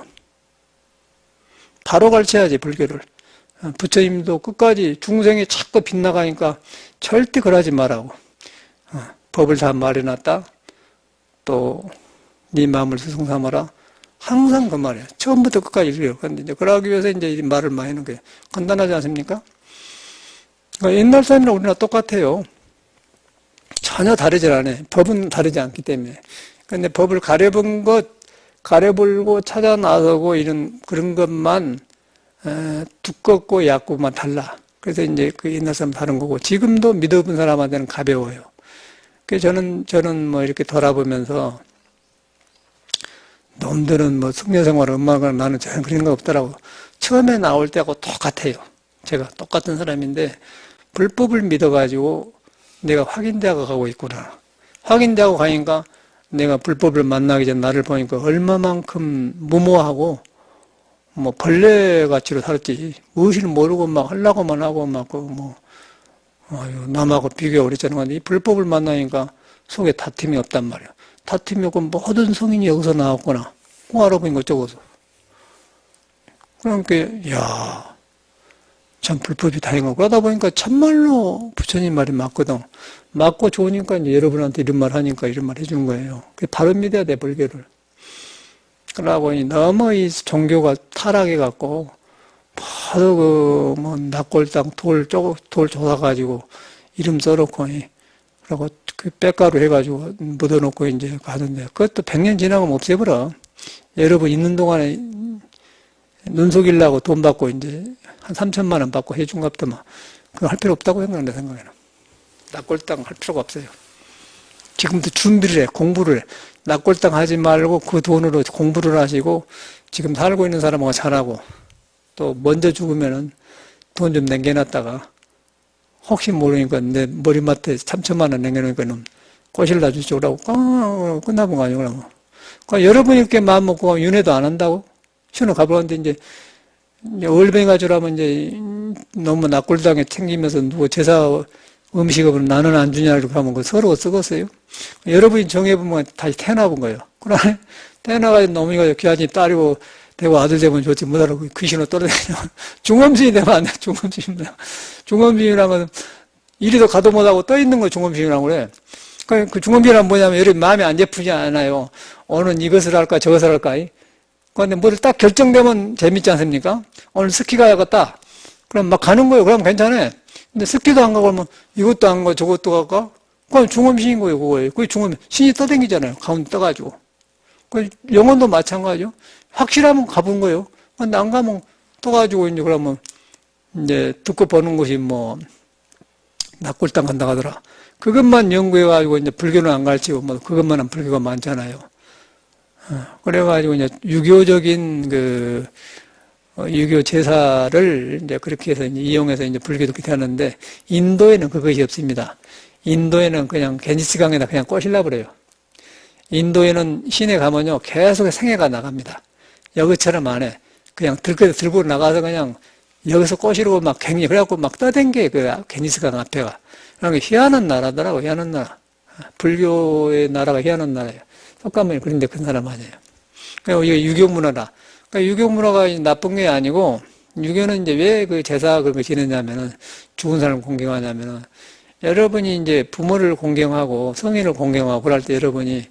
바로 가르쳐야지, 불교를. 부처님도 끝까지 중생이 자꾸 빗나가니까 절대 그러지 말라고. 법을 다 말해놨다. 또, 네 마음을 스승 삼아라. 항상 그 말이에요. 처음부터 끝까지 그래요. 근데 이제 그러기 위해서 이제 이 말을 많이 하는 거예요. 간단하지 않습니까? 그러니까 옛날 사람이랑 우리나 똑같아요. 전혀 다르질 않아요. 법은 다르지 않기 때문에. 근데 법을 가려보고 찾아 나서고 이런 그런 것만 두껍고 얇고만 달라. 그래서 이제 그 옛날 사람 다른 거고 지금도 믿어본 사람한테는 가벼워요. 그래서 저는 뭐 이렇게 돌아보면서 놈들은 뭐 숙녀생활을 엄마가 나는 전혀 그런 거 없더라고. 처음에 나올 때하고 똑같아요. 제가 똑같은 사람인데 불법을 믿어가지고 내가 확인되어 가고 있구나. 확인되고 가니까 내가 불법을 만나기 전 나를 보니까 얼마만큼 무모하고 뭐 벌레같이로 살았지. 무엇을 모르고 막 하려고만 하고 막 남하고 비교하고 그랬잖아. 근데 이 불법을 만나니까 속에 다툼이 없단 말이야. 다툼이 없고 모든 성인이 여기서 나왔구나. 꼭 알아보니까 적어서. 그러니까 참 불법이 다행이고 그러다 보니까 참말로 부처님 말이 맞거든. 맞고 좋으니까 이제 여러분한테 이런 말 하니까 이런 말 해주는 거예요. 바로 믿어야 돼, 불교를. 그러다 보니 너무 이 종교가 타락해갖고 모두 낙골당 돌 조사가지고 이름 써놓고 그리고 그 빽가루 해가지고 묻어놓고 이제 가던데 그것도 100년 지나가면 없애버려. 여러분 있는 동안에 눈 속이려고 돈 받고 이제 한 3천만 원 받고 해준 것도 그거 할 필요 없다고 생각해, 내 생각에는. 낙골당 할 필요가 없어요. 지금도 준비를 해, 공부를 해. 낙골당 하지 말고 그 돈으로 공부를 하시고 지금 살고 있는 사람하고 잘하고 또 먼저 죽으면은 돈 좀 남겨놨다가 혹시 모르니까 내 머리맡에 3천만 원 남겨놓으니까 꼬실라 주시오라고 끝나본 거 아니고 그러면. 그러니까 여러분이 이렇게 마음 먹고 윤회도 안 한다고? 신호 가보는데 이제 얼뱅이 가지라면 이제 너무 낙골당에 챙기면서 누구 제사 음식을 나는 안 주냐 이렇게 하면 그 서로 썩었어요. 여러분이 정해보면 다시 태어나본 거예요. 그러나 태어나가지고 너무니까 귀하지 딸이고 되고 아들 되면 좋지 못하라고 그 신호 떨어지냐. 중범신이 되면 안 돼. 중범신입니다. 중범신이라면 이리도 가도 못하고 떠 있는 거 중범신이라고 그래. 그 중범신이란 뭐냐면 여러분 마음이 안 예쁘지 않아요. 오늘 이것을 할까 저것을 할까. 그런데 뭘 딱 결정되면 재밌지 않습니까? 오늘 스키 가야겠다. 그럼 막 가는 거예요. 그러면 괜찮아. 근데 스키도 안 가고 그러면 이것도 안 가고 저것도 갈까? 그건 중범신인 거예요. 그거예요. 그게 중범신. 신이 떠댕기잖아요. 가운데 떠가지고. 그 영혼도 마찬가지죠. 확실하면 가본 거예요. 근데 안 가면 떠가지고 이제 그러면 이제 듣고 보는 것이 뭐 낙골당 간다 하더라. 그것만 연구해가지고 이제 불교는 안 가르치고 뭐 그것만 한 불교가 많잖아요. 그래가지고 이제 유교적인 유교 제사를 이제 그렇게 해서 이제 이용해서 이제 불교도 그렇게 하는데 인도에는 그것이 없습니다. 인도에는 그냥 겐지스강에다 그냥 꼬실라 그래요. 인도에는 시내 가면요 계속 생애가 나갑니다. 여기처럼 안 해. 그냥 들고 나가서 그냥 여기서 꼬시르고 막 갱리 그래갖고 막 떠댕겨 그 겐지스강 앞에가. 그러니까 희한한 나라더라고. 희한한 나라. 불교의 나라가 희한한 나라예요. 똑같으면 그런데 큰 사람 아니에요. 그러니까 이게 유교 문화다. 그러니까 유교 문화가 나쁜 게 아니고 유교는 이제 왜 그 제사 그런 거 지내냐면은 죽은 사람을 공경하냐면은 여러분이 이제 부모를 공경하고 성인을 공경하고 그럴 때 여러분이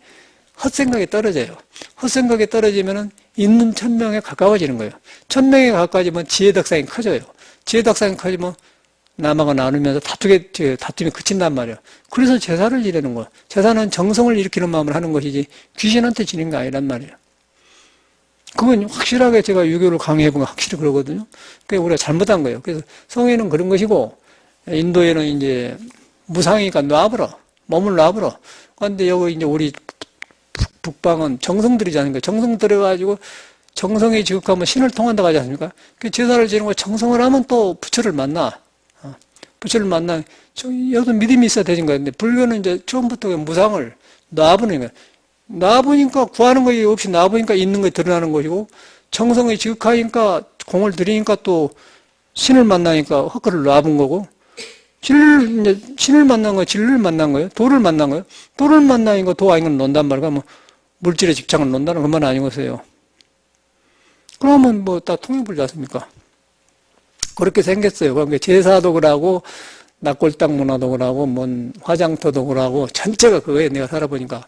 헛생각에 떨어져요. 헛생각에 떨어지면은 있는 천명에 가까워지는 거예요. 천명에 가까워지면 지혜덕상이 커져요. 지혜덕상이 커지면 남하고 나누면서 다툼이 그친단 말이에요. 그래서 제사를 지내는 거예요. 제사는 정성을 일으키는 마음을 하는 것이지 귀신한테 지는 게 아니란 말이에요. 그건 확실하게 제가 유교를 강의해본 거 확실히 그러거든요. 그게 우리가 잘못한 거예요. 그래서 성에는 그런 것이고 인도에는 이제 무상이니까 놔버려. 몸을 놔버려. 그런데 여기 이제 우리 북방은 정성들이지 않습니까? 정성 들여가지고 정성이 지극하면 신을 통한다고 하지 않습니까? 그 제사를 지는 거 정성을 하면 또 부처를 만나. 부처를 만나. 여기서 믿음이 있어야 되는 거예요. 근데 불교는 이제 처음부터 무상을 놔보는 거예요. 놔보니까 구하는 것이 없이 놔보니까 있는 것이 드러나는 것이고 정성이 지극하니까 공을 들이니까 또 신을 만나니까 헛걸을 놔본 거고 신을 만난 거예요. 진리를 만난 거예요. 도를 만난 거예요. 도를 만나니까 도 아닌 건 논단 말이야. 뭐 물질의 직장을 논다는 것만 아니겠어요. 그러면 뭐 다 통일불지 않습니까? 그렇게 생겼어요. 그러니까 제사도 그러고 낙골당 문화도 그러고 뭔 화장터도 그러고 전체가 그거예요. 내가 살아보니까.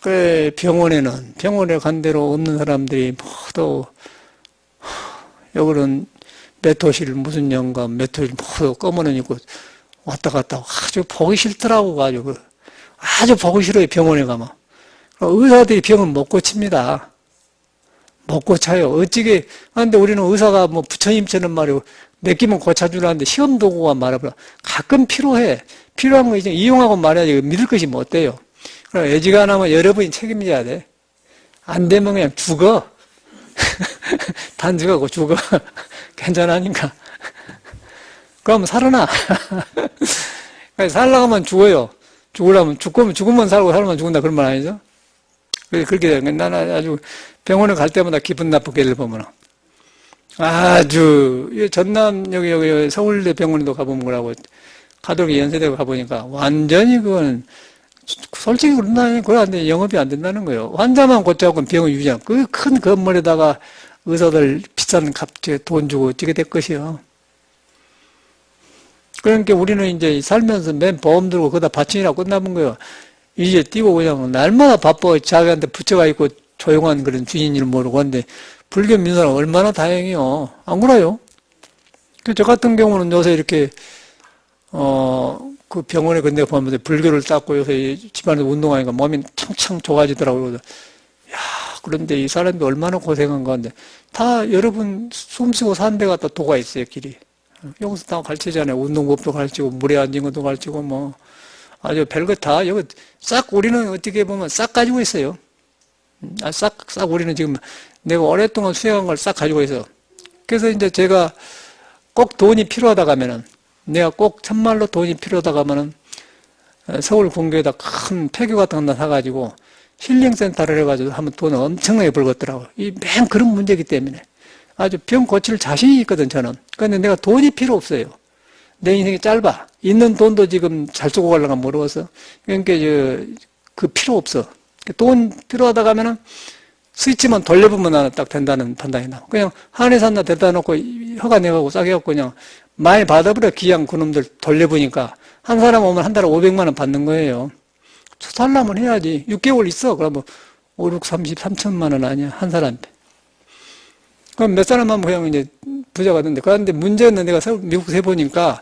그 병원에 간 대로 없는 사람들이 모두 여기는 메토실 무슨 영감 메토실 모두 검은 옷 입고 왔다 갔다 아주 보기 싫더라고 가지고 아주 보기 싫어요. 병원에 가면. 의사들이 병은 못 고칩니다. 못 고쳐요. 어찌게 근데 우리는 의사가 뭐 부처님처럼 말이고 맡기면 고쳐주라는데 시험 도구가 말해보라. 가끔 필요해. 필요한 거 이제 이용하고 말해야지 믿을 것이 못 돼요. 그럼 애지간하면 여러분이 책임져야 돼. 안 되면 그냥 죽어. 단죽하고 죽어. 괜찮으니까. 그럼 살아나. 살려고 하면 죽어요. 죽으면 살고 살면 죽는다 그런 말 아니죠? 그렇게 되는 거예요. 나는 아주 병원에 갈 때마다 기분 나쁘게 를 보면 아주 전남 여기 서울대 병원에도 가보면 그러고 가덕이 연세대고 가보니까 완전히 그건 솔직히 그런다니 그런데 영업이 안 된다는 거예요. 환자만 고쳐갖고 병을 유지하고 그 큰 건물에다가 의사들 비싼 돈 주고 어떻게 될 것이요. 그러니까 우리는 이제 살면서 맨 보험 들고 거기다 바치느라고 끝나본 거예요. 이제 뛰고 그냥 날마다 바빠 자기한테 부처가 있고 조용한 그런 주인을 모르고 근데 불교 민사는 얼마나 다행이요. 안 그래요? 저 같은 경우는 요새 이렇게 그 병원에 근데 보면 불교를 닦고 요새 집안에서 운동하니까 몸이 창창 좋아지더라고요. 야, 그런데 이 사람이 얼마나 고생한 건데 다 여러분 숨쉬고 사는 데가 다 도가 있어요, 길이. 여기서 다 가르치잖아요. 운동법도 가르치고, 물에 앉은 것도 가르치고, 뭐, 아주 별것 다, 여기 싹 우리는 어떻게 보면 싹 가지고 있어요. 싹 우리는 지금 내가 오랫동안 수행한 걸 싹 가지고 있어. 그래서 이제 제가 꼭 돈이 필요하다 가면은, 내가 꼭 참말로 돈이 필요하다 가면은, 서울 근교에다 큰 폐교 같은 거 하나 사가지고, 힐링센터를 해가지고 하면 돈을 엄청나게 벌겠더라고요. 맨 그런 문제이기 때문에. 아주 병 고칠 자신이 있거든, 저는. 그런데 내가 돈이 필요 없어요. 내 인생이 짧아. 있는 돈도 지금 잘 쓰고 가려고 모르겠어. 그러니까, 그 필요 없어. 돈 필요하다 가면은 스위치만 돌려보면 나는 딱 된다는 판단이 나. 그냥 한해 산나 데려다 놓고 허가 내가고 싸게 갖고 그냥 많이 받아버려. 기양 그놈들 돌려보니까. 한 사람 오면 한 달에 500만 원 받는 거예요. 살려면 해야지. 6개월 있어. 그러면 5, 6, 30, 3천만 원 아니야. 한 사람한테. 그럼 몇 사람 하면 그냥 이제 부자가 된대. 그런데 문제는 내가 미국에서 해보니까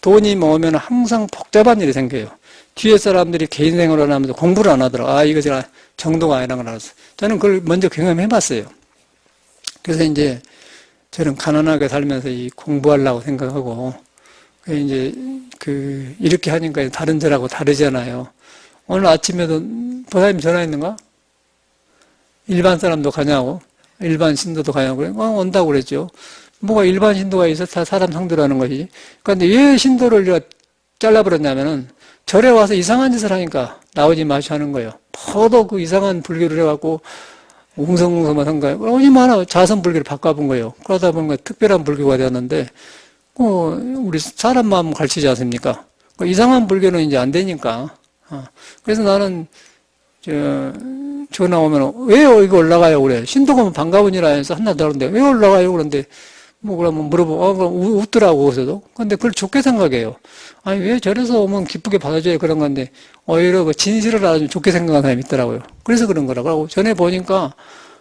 돈이 모으면 항상 복잡한 일이 생겨요. 뒤에 사람들이 개인 생활을 하면서 공부를 안 하더라고. 아, 이거 제가 정도가 아니라는 걸 알았어. 저는 그걸 먼저 경험해봤어요. 그래서 이제 저는 가난하게 살면서 이 공부하려고 생각하고, 이제 이렇게 하니까 다른 절하고 다르잖아요. 오늘 아침에도 보사님 전화했는가? 일반 사람도 가냐고. 일반 신도도 가냐고. 그래. 온다고 그랬죠. 뭐가 일반 신도가 있어? 다 사람 상대로 하는 것이지. 그런데 왜 신도를 잘라버렸냐면은 절에 와서 이상한 짓을 하니까 나오지 마시 하는 거예요. 포도 그 이상한 불교를 해갖고 웅성웅성만 한 거예요. 얼마나 자선 불교를 바꿔본 거예요. 그러다 보니까 특별한 불교가 되었는데, 우리 사람 마음 가르치지 않습니까? 이상한 불교는 이제 안 되니까. 그래서 나는, 전화 오면, 왜 이거 올라가요? 그래. 신도가 반가운이라 해서 한나 다른데, 왜 올라가요? 그런데, 그러면 물어보고, 웃더라고, 거기서도. 근데 그걸 좋게 생각해요. 아니, 왜 저래서 오면 기쁘게 받아줘야 그런 건데, 오히려 그 진실을 알아주면 좋게 생각하는 사람이 있더라고요. 그래서 그런 거라고. 전에 보니까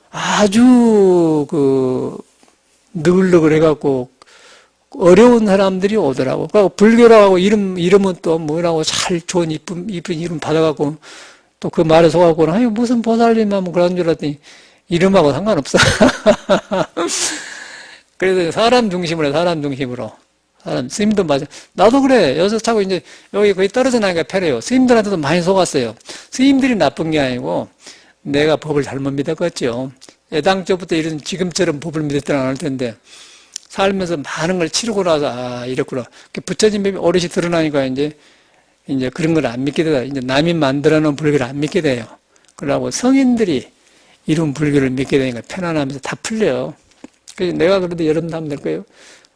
아주 느글느글 해갖고, 어려운 사람들이 오더라고. 그러니까 불교라고 이름은 또 뭐라고 잘 좋은 이쁜 이름 받아갖고, 또 그 말에 속아갖고는, 아니, 무슨 보살님만 뭐 그런 줄 알았더니, 이름하고 상관없어. 그래서 사람 중심으로. 스님도 맞아. 나도 그래. 여기서 자꾸 이제 여기 거의 떨어져 나니까 편해요. 스님들한테도 많이 속았어요. 스님들이 나쁜 게 아니고 내가 법을 잘못 믿었겠죠. 애당초부터 이런 지금처럼 법을 믿었더니 안 할 텐데 살면서 많은 걸 치르고 나서 이랬구나. 부처님 어릿이 드러나니까 이제 그런 걸 안 믿게 되다. 이제 남이 만들어 놓은 불교를 안 믿게 돼요. 그러고 성인들이 이룬 불교를 믿게 되니까 편안하면서 다 풀려요. 그래서 내가 그래도 여러분도 하면 될 거예요.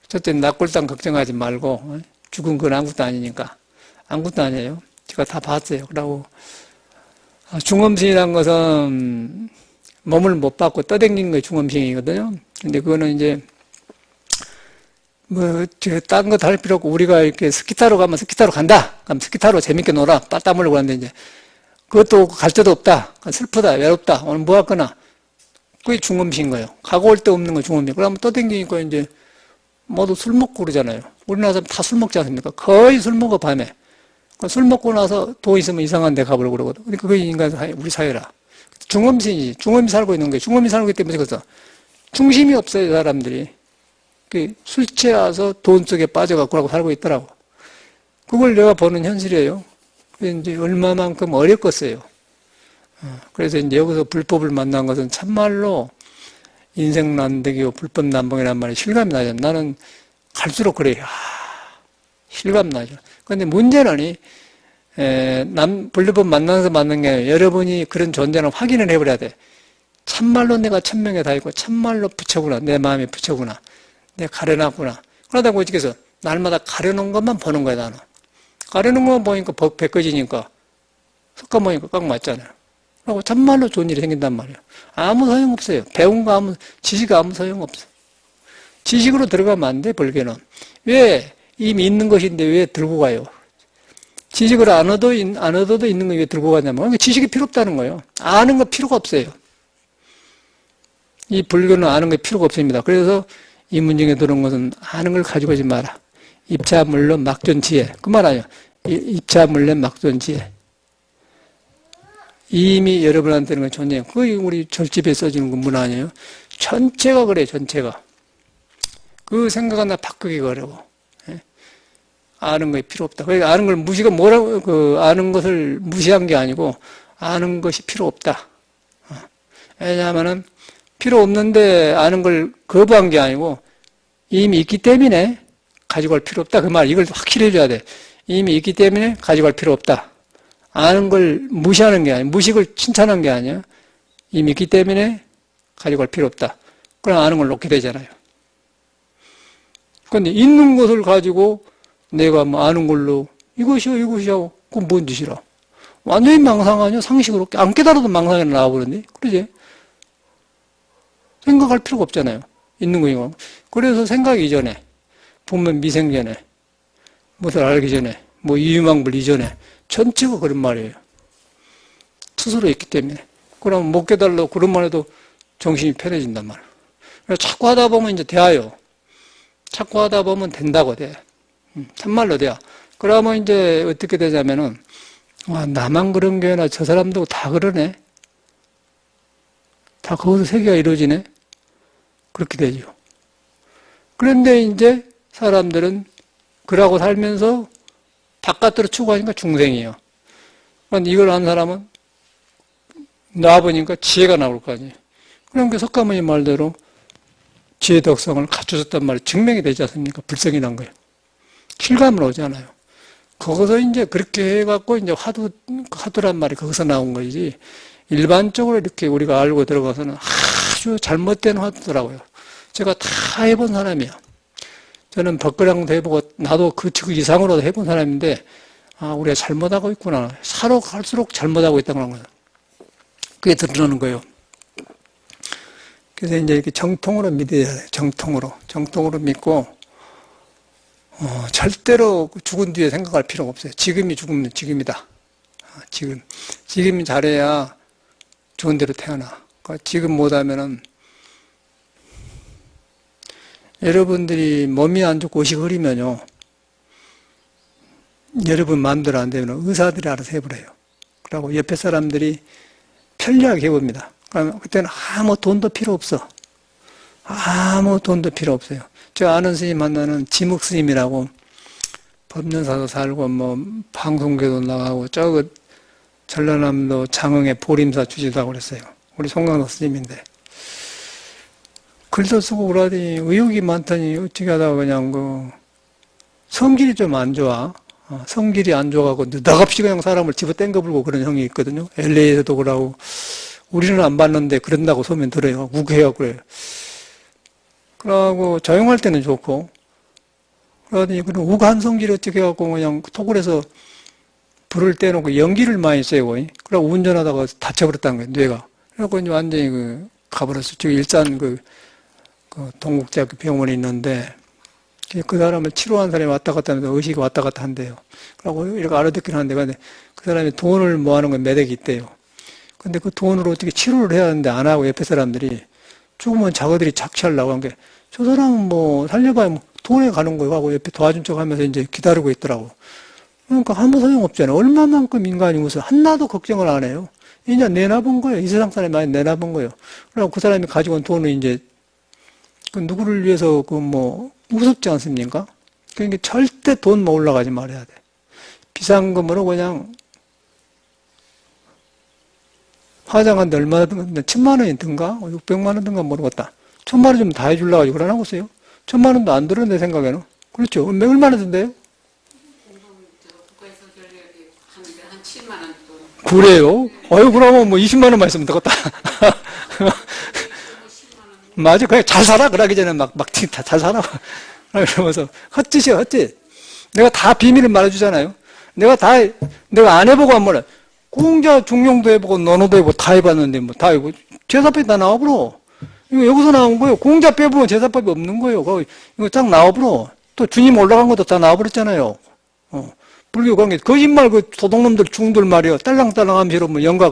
첫째, 낙골당 걱정하지 말고, 죽은 건 아무것도 아니니까. 아무것도 아니에요. 제가 다 봤어요. 그러고, 중엄신이라는 것은 몸을 못 받고 떠댕기는 게 중엄신이거든요. 근데 그거는 이제, 딴 거 할 필요 없고, 우리가 이렇게 스키 타러 가면 스키 타러 간다! 그럼 스키 타러 재밌게 놀아. 땀 흘리고 가는데 이제, 그것도 갈 데도 없다. 슬프다. 외롭다. 오늘 뭐 할 거나. 그게 중음식인 거예요. 가고 올 데 없는 거 중음식. 그러면 떠댕기니까 이제 모두 술 먹고 그러잖아요. 우리나라 사람 다 술 먹지 않습니까? 거의 술 먹어, 밤에. 술 먹고 나서 돈 있으면 이상한 데 가보려고 그러거든. 그러니까 그게 인간 사회, 우리 사회라. 중음신이지. 중음이 살고 있는 거예요. 중음이 살고 있기 때문에 그래서 중심이 없어요, 사람들이. 술 취해서 돈 속에 빠져갖고 하고 살고 있더라고. 그걸 내가 보는 현실이에요. 이제 얼마만큼 어렵겠어요. 그래서 이제 여기서 불법을 만난 것은 참말로 인생 난득이고 불법 난봉이란 말이 실감이 나죠. 나는 갈수록 그래요. 실감 나죠. 그런데 문제는 불법 만나서 만난 게 아니라 여러분이 그런 존재는 확인을 해버려야 돼. 참말로 내가 천명에 다 있고 참말로 부처구나. 내 마음이 부처구나. 내가 가려놨구나. 그러다 보니까 날마다 가려놓은 것만 보는 거야, 나는. 가려놓은 것만 보니까 벗겨지니까 섞어 보니까 꽉 맞잖아요. 그리고 참말로 좋은 일이 생긴단 말이에요. 아무 소용없어요. 배운 거 지식 아무 소용없어. 지식으로 들어가면 안 돼, 불교는. 왜? 이미 있는 것인데 왜 들고 가요? 지식을 안 얻어도 있는 거 왜 들고 가냐면, 그러니까 지식이 필요 없다는 거예요. 아는 거 필요가 없어요. 이 불교는 아는 게 필요가 없습니다. 그래서 이 문중에 들어온 것은 아는 걸 가지고 오지 마라. 입차물론 막존지혜. 그 말 아니에요. 입차물론 막존지혜. 이미 여러분한테는 존재해요. 그게 우리 절집에 써주는 그 문 아니에요. 전체가 그래, 전체가. 그 생각 하나 바꾸기가 어려워. 예? 아는 것이 필요 없다. 그러니까 아는 걸 아는 것을 무시한 게 아니고, 아는 것이 필요 없다. 왜냐하면은, 필요 없는데 아는 걸 거부한 게 아니고, 이미 있기 때문에 가지고 갈 필요 없다. 그 말, 이걸 확실히 해줘야 돼. 이미 있기 때문에 가지고 갈 필요 없다. 아는 걸 무시하는 게 아니야. 무식을 칭찬한 게 아니야. 이미 있기 때문에 가지고 갈 필요 없다. 그럼 아는 걸 놓게 되잖아요. 그런데 있는 것을 가지고 내가 뭐 아는 걸로 이것이요, 이것이요. 그건 뭔 짓이라. 완전히 망상 아니야? 상식으로. 안 깨달아도 망상이 나와버렸네. 그러지? 생각할 필요가 없잖아요. 있는 거이고. 그래서 생각 이전에, 보면 미생전에, 무엇을 알기 전에, 뭐 이유망불 이전에, 전체가 그런 말이에요. 스스로 있기 때문에. 그러면 못 깨달라고 그런 말 해도 정신이 편해진단 말이에요. 그래서 자꾸 하다 보면 이제 돼요. 자꾸 하다 보면 된다고 돼. 참말로 돼요. 그러면 이제 어떻게 되냐면은, 와, 나만 그런 게 아니라 저 사람도 다 그러네. 다 거기서 세계가 이루어지네. 그렇게 되죠. 그런데 이제 사람들은 그러고 살면서 바깥으로 추구하니까 중생이에요. 그런데 이걸 한 사람은 나와보니까 지혜가 나올 거 아니에요. 그러니까 석가모니 말대로 지혜 덕성을 갖춰줬단 말이 증명이 되지 않습니까? 불성이 난 거예요. 실감은 오지 않아요. 거기서 이제 그렇게 해갖고 이제 화두란 말이 거기서 나온 거지. 일반적으로 이렇게 우리가 알고 들어가서는 아주 잘못된 화두더라고요. 제가 다 해본 사람이에요. 저는 법그랑도 해보고 나도 그 이상으로도 해본 사람인데 우리가 잘못하고 있구나. 사로 갈수록 잘못하고 있다는 거예요. 그게 드러나는 거예요. 그래서 이제 이렇게 정통으로 믿어야 돼요. 정통으로 믿고 절대로 죽은 뒤에 생각할 필요가 없어요. 지금이 죽으면 지금이다. 지금이 잘해야 좋은 대로 태어나. 그러니까 지금 못하면은 여러분들이 몸이 안 좋고 의식 흐리면요. 여러분 마음대로 안 되면 의사들이 알아서 해버려요. 그러고 옆에 사람들이 편리하게 해봅니다. 그러면 그때는 아무 돈도 필요 없어. 아무 돈도 필요 없어요. 제가 아는 스님 만나는 지묵 스님이라고 법륜사도 살고 뭐 방송계도 나가고 전라남도 장흥의 보림사 주지도 하고 그랬어요. 우리 송강도 스님인데. 글도 쓰고 그러더니 의욕이 많더니 어떻게 하다가 그냥 성질이 좀 안 좋아. 성질이 안 좋아가고 느닷없이 그냥 사람을 집어 땡겨불고 그런 형이 있거든요. LA에서도 그러고 우리는 안 봤는데 그런다고 소문 들어요. 우겨요 그래요. 그러고 조용할 때는 좋고 그러더니 그런 우간 성질이 어떻게 해갖고 그냥 톡을 해서 불을 떼놓고 연기를 많이 쐬고 그러고 운전하다가 다쳐버렸다는 거예요. 뇌가. 그래갖고 이제 완전히 가버렸어. 지금 일산 그 동국대학교 병원에 있는데 그 사람을 치료한 사람이 왔다 갔다 하면서 의식이 왔다 갔다 한대요. 그러고 이렇게 알아듣긴 하는데 근데 그 사람이 돈을 모아놓은 건 매력이 있대요. 근데 그 돈으로 어떻게 치료를 해야 하는데 안 하고 옆에 사람들이 죽으면 자기들이 착취하려고 한 게 저 사람은 뭐 살려봐야 뭐 돈에 가는 거예요 하고 옆에 도와준 척 하면서 이제 기다리고 있더라고. 그러니까 아무 소용없잖아요. 얼마만큼 인간이 무슨 하나도 걱정을 안 해요. 이제 내놔본 거예요. 이 세상 사람이 많이 내놔본 거예요. 그리고 그 사람이 가지고 온 돈을 이제 그 누구를 위해서 우습지 않습니까? 그러니까 절대 돈 모으려고 하지 말아야 돼. 비상금으로 그냥 화장하는데 얼마나 든가, 1000만 원이 든가, 600만 원 든가 모르겠다. 1000만 원 좀 다 해주려고 하지. 그러나 보세요. 1000만 원도 안 들어, 내 생각에는. 그렇죠. 얼마나 든대요? 국가에서 하는데 한 7만 원 또. 그래요? 그러면 뭐 20만 원만 있으면 되겠다. 맞아. 그냥 잘 살아. 그러기 전에 잘 살아. 그러면서, 헛짓이야, 헛짓. 내가 다 비밀을 말해주잖아요. 내가 안 해보고 한 번에, 공자 중용도 해보고, 논어도 해보고, 다 해봤는데, 뭐, 다 해보고, 제사법이 다 나와버려. 이거 여기서 나온 거예요. 공자 빼보면 제사법이 없는 거예요. 이거 딱 나와버려. 또 주님 올라간 것도 다 나와버렸잖아요. 불교 관계, 거짓말 도둑놈들 중들 말이요. 딸랑딸랑 하면서 뭐 영가